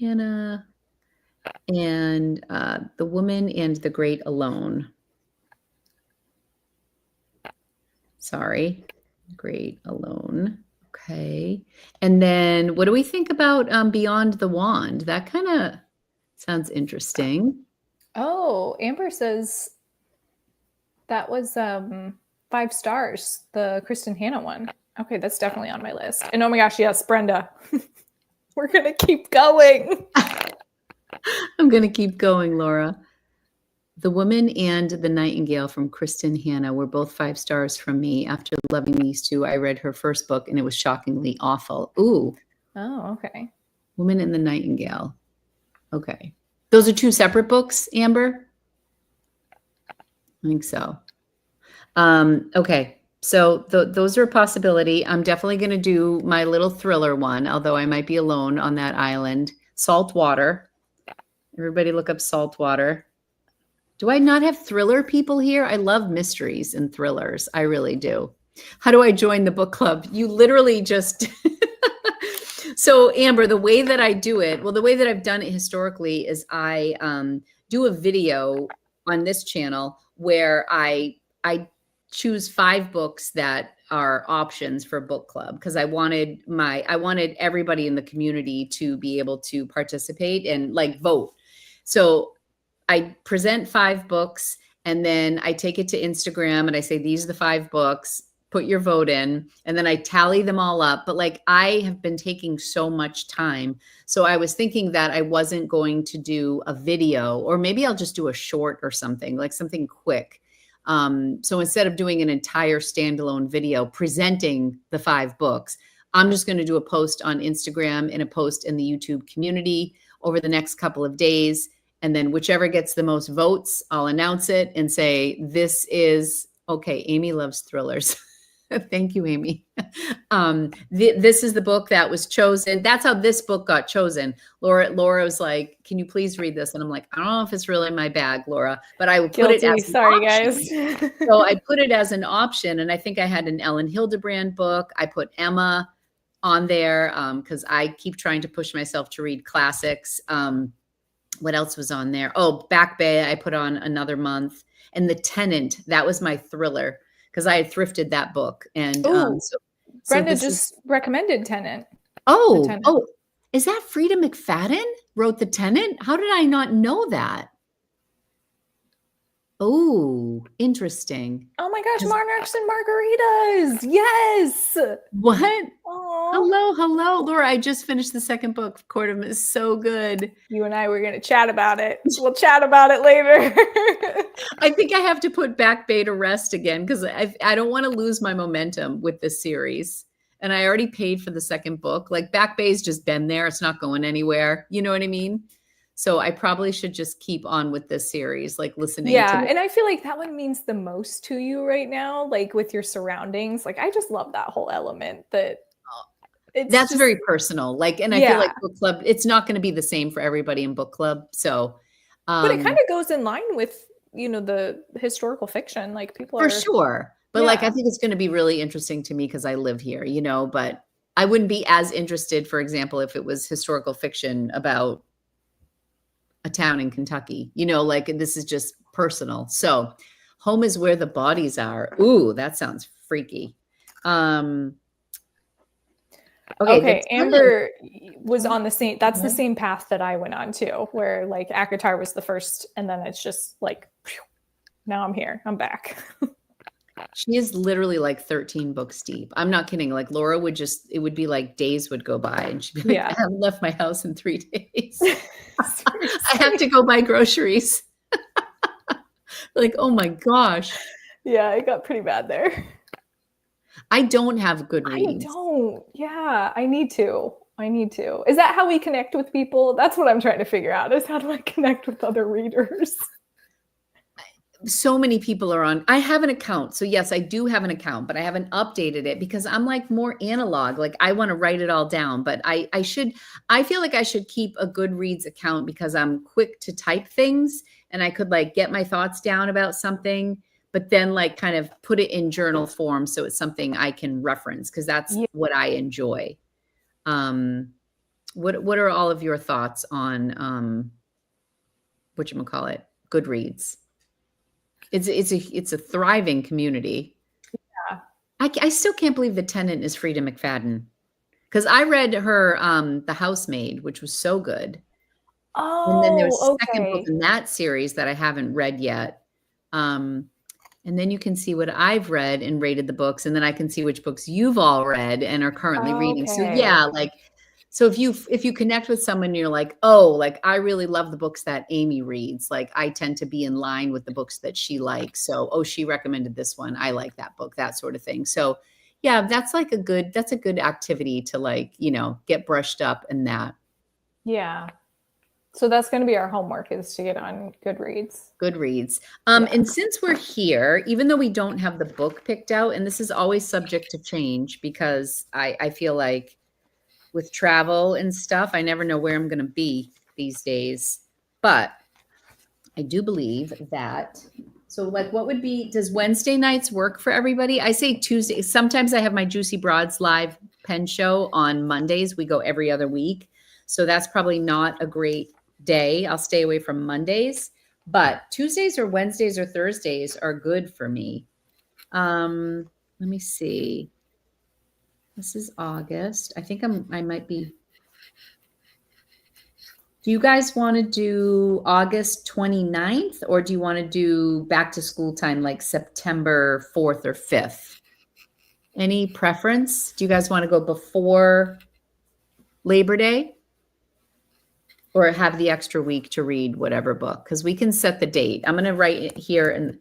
Hannah and The Woman and the Great Alone. Sorry. Great Alone. Okay. And then what do we think about Beyond the Wand? That kind of sounds interesting. Oh, Amber says that was 5 stars, the Kristen Hanna one. Okay, that's definitely on my list. And oh my gosh, yes, Brenda. We're going to keep going. I'm going to keep going, Laura. The Woman and the Nightingale from Kristen Hanna were both 5 stars from me. After loving these 2, I read her first book and it was shockingly awful. Ooh. Oh, okay. Woman and the Nightingale. Okay. Those are 2 separate books, Amber? I think so. Okay. So those are a possibility. I'm definitely going to do my little thriller one, although I might be alone on that island. Saltwater. Everybody look up Saltwater. Do I not have thriller people here? I love mysteries and thrillers. I really do. How do I join the book club? You literally just... So Amber, the way that I do it, well, the way that I've done it historically is I do a video on this channel where I choose 5 books that are options for book club because I wanted everybody in the community to be able to participate and like vote. So I present 5 books and then I take it to Instagram and I say, these are the 5 books, put your vote in. And then I tally them all up. But like, I have been taking so much time. So I was thinking that I wasn't going to do a video, or maybe I'll just do a short or something, like something quick. So instead of doing an entire standalone video presenting the 5 books, I'm just going to do a post on Instagram and a post in the YouTube community over the next couple of days. And then whichever gets the most votes, I'll announce it and say, this is, okay, Amy loves thrillers. Thank you, Amy. This is the book that was chosen. That's how this book got chosen. Laura was like, "Can you please read this?" And I'm like, "I don't know if it's really my bag, Laura, but I will put it Guilty. as an Sorry, option." guys. So I put it as an option, and I think I had an Ellen Hildebrand book. I put Emma on there because I keep trying to push myself to read classics. What else was on there? Oh, Back Bay, I put on another month. And The Tenant, that was my thriller because I had thrifted that book. And Oh, so Brenda this just recommended Tenant. The oh, Tenant. oh, is that Frida McFadden wrote The Tenant? How did I not know that? Oh, interesting. Oh my gosh, Monarchs and Margaritas. Yes. What? Aww. Hello, Laura. I just finished the second book. Courtdom is so good. You and I were going to chat about it. We'll chat about it later. I think I have to put Back Bay to rest again because I don't want to lose my momentum with this series. And I already paid for the second book. Like Back Bay's just been there. It's not going anywhere. You know what I mean? So I probably should just keep on with this series, like listening to it. And I feel like that one means the most to you right now, like with your surroundings. Like I just love that whole element that that's just very personal. Like, and I feel like book club, it's not going to be the same for everybody in book club. So but it kind of goes in line with, you know, the historical fiction. Like people for sure. But like I think it's going to be really interesting to me because I live here, you know, but I wouldn't be as interested, for example, if it was historical fiction about a town in Kentucky, you know, like this is just personal. So Home is Where the Bodies Are. Ooh, that sounds freaky. Okay, Amber was on the same, that's the same path that I went on too, where like ACOTAR was the first, and then it's just like, now I'm here, I'm back. She is literally like 13 books deep. I'm not kidding. Like Laura would just, it would be like days would go by and she'd be like, I haven't left my house in 3 days. I have to go buy groceries. Like, oh my gosh. Yeah, it got pretty bad there. I don't have good readings. I don't. Yeah, I need to. Is that how we connect with people? That's what I'm trying to figure out, is how do I connect with other readers? So many people are on. I have an account. So yes, I do have an account, but I haven't updated it because I'm like more analog. Like I want to write it all down, but I feel like I should keep a Goodreads account because I'm quick to type things and I could like get my thoughts down about something, but then like kind of put it in journal form. So it's something I can reference because that's what I enjoy. What are all of your thoughts on, whatchamacallit, Goodreads? It's a thriving community. Yeah. I still can't believe The Tenant is Frida McFadden because I read her The Housemaid, which was so good. And then there's a second book in that series that I haven't read yet. And then you can see what I've read and rated the books, and then I can see which books you've all read and are currently reading. So yeah, like so if you connect with someone and you're like, oh, like I really love the books that Amy reads, like I tend to be in line with the books that she likes. So, oh, she recommended this one. I like that book, that sort of thing. So yeah, that's like a good activity to like, you know, get brushed up in that. Yeah. So that's going to be our homework, is to get on Goodreads. And since we're here, even though we don't have the book picked out, and this is always subject to change because I feel like with travel and stuff, I never know where I'm going to be these days. But I do believe that. So like what would be, does Wednesday nights work for everybody? I say Tuesday. Sometimes I have my Juicy Broads live pen show on Mondays. We go every other week. So that's probably not a great day. I'll stay away from Mondays. But Tuesdays or Wednesdays or Thursdays are good for me. Let me see. This is August. I think I might be. Do you guys want to do August 29th or do you want to do back to school time like September 4th or 5th? Any preference? Do you guys want to go before Labor Day or have the extra week to read whatever book? Because we can set the date. I'm going to write it here in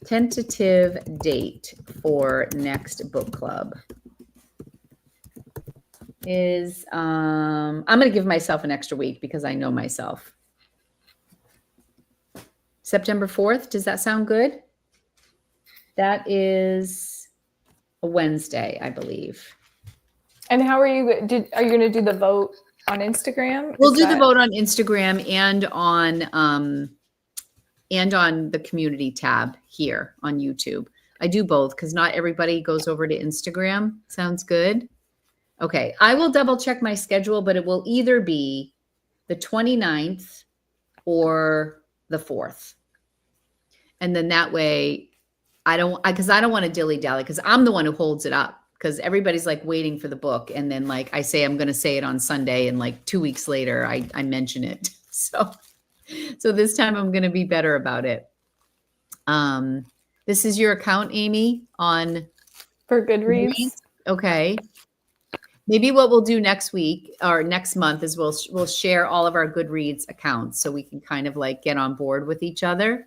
tentative date for next book club. Is I'm going to give myself an extra week because I know myself. September 4th. Does that sound good? That is a Wednesday, I believe. And how are you going to do the vote on Instagram? We'll do the vote on Instagram and on the community tab here on YouTube. I do both because not everybody goes over to Instagram. Sounds good. Okay. I will double check my schedule, but it will either be the 29th or the 4th. And then that way I don't want to dilly dally because I'm the one who holds it up because everybody's like waiting for the book. And then like I say, I'm going to say it on Sunday and like 2 weeks later, I mention it. So this time I'm going to be better about it. This is your account, Amy, for Goodreads. Okay. Maybe what we'll do next week or next month is we'll share all of our Goodreads accounts so we can kind of like get on board with each other.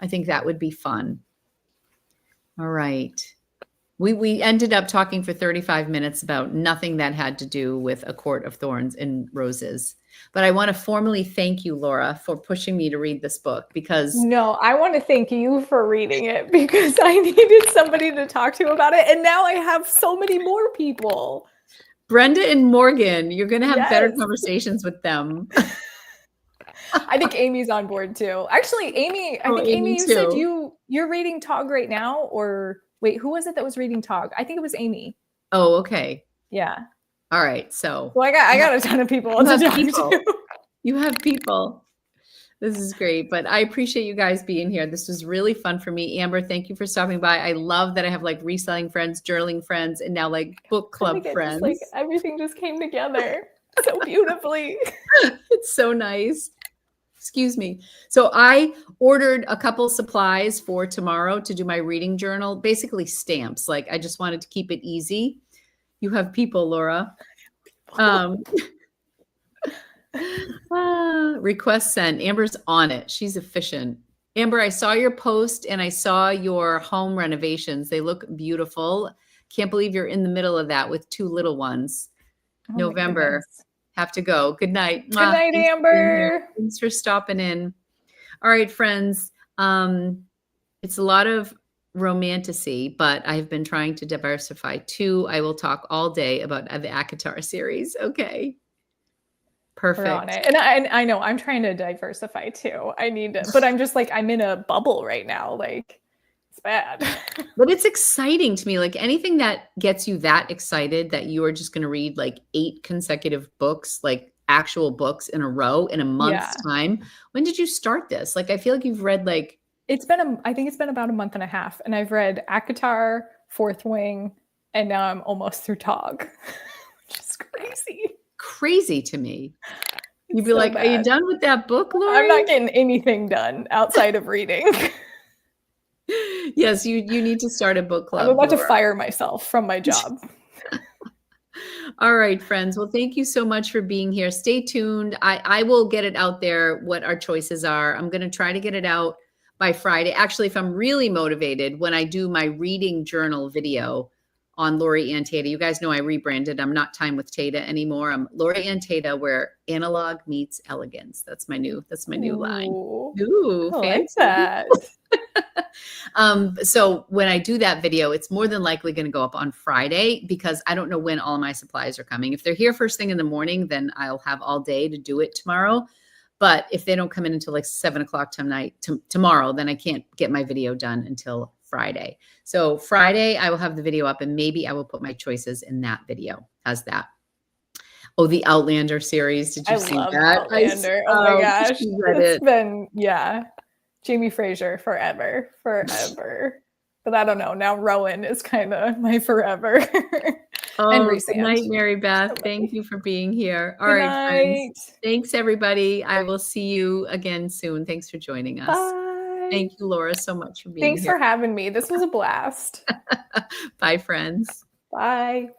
I think that would be fun. All right. We ended up talking for 35 minutes about nothing that had to do with A Court of Thorns and Roses. But I want to formally thank you, Laura, for pushing me to read this book because... No, I want to thank you for reading it because I needed somebody to talk to about it. And now I have so many more people. Brenda and Morgan, you're going to have better conversations with them. I think Amy's on board too. Actually, Amy, Amy, you said you're reading Tog right now, or wait, who was it that was reading Tog? I think it was Amy. Oh, okay. Yeah. All right. So well, I got a ton of people to talk to. You have people. This is great, but I appreciate you guys being here. This was really fun for me. Amber, thank you for stopping by. I love that I have like reselling friends, journaling friends, and now like book club friends. Like everything just came together so beautifully. It's so nice. Excuse me. So I ordered a couple supplies for tomorrow to do my reading journal, basically stamps. Like I just wanted to keep it easy. You have people, Laura. Request sent. Amber's on it. She's efficient. Amber, I saw your post and I saw your home renovations. They look beautiful. Can't believe you're in the middle of that with 2 little ones. Oh, November. Have to go. Good night. Good night, Amber. Thanks for stopping in. All right, friends. It's a lot of romantasy, but I've been trying to diversify too. I will talk all day about the ACOTAR series. Okay. Perfect. We're on it. And I know I'm trying to diversify too. I need to, but I'm just like, I'm in a bubble right now. Like it's bad. But it's exciting to me. Like anything that gets you that excited that you are just going to read like 8 consecutive books, like actual books in a row in a month's time. When did you start this? Like, I feel like you've read like, I think it's been about a month and a half, and I've read ACOTAR, Fourth Wing, and now I'm almost through Tog, which is crazy. Crazy to me. You'd be so like, bad. Are you done with that book, Lori? I'm not getting anything done outside of reading. Yes, you need to start a book club. I'm about to fire myself from my job. All right, friends. Well, thank you so much for being here. Stay tuned. I will get it out there, what our choices are. I'm going to try to get it out by Friday. Actually, if I'm really motivated, when I do my reading journal video on Lori Ann Tata. You guys know I rebranded. I'm not Time with Tata anymore. I'm Lori Ann Tata, where analog meets elegance. That's my new line. Ooh, fancy. I like that. So when I do that video, it's more than likely going to go up on Friday because I don't know when all my supplies are coming. If they're here first thing in the morning, then I'll have all day to do it tomorrow. But if they don't come in until like 7 o'clock tomorrow, then I can't get my video done until Friday. So Friday, I will have the video up and maybe I will put my choices in that video. How's that? Oh, the Outlander series. Did you see that? Outlander. Oh my gosh. It's been, Jamie Fraser forever. But I don't know. Now Rowan is kind of my forever. And good night, Mary Beth. Thank you for being here. All right, friends. Thanks, everybody. I will see you again soon. Thanks for joining us. Bye. Thanks, Laura, so much for being here. Thanks for having me. This was a blast. Bye, friends. Bye.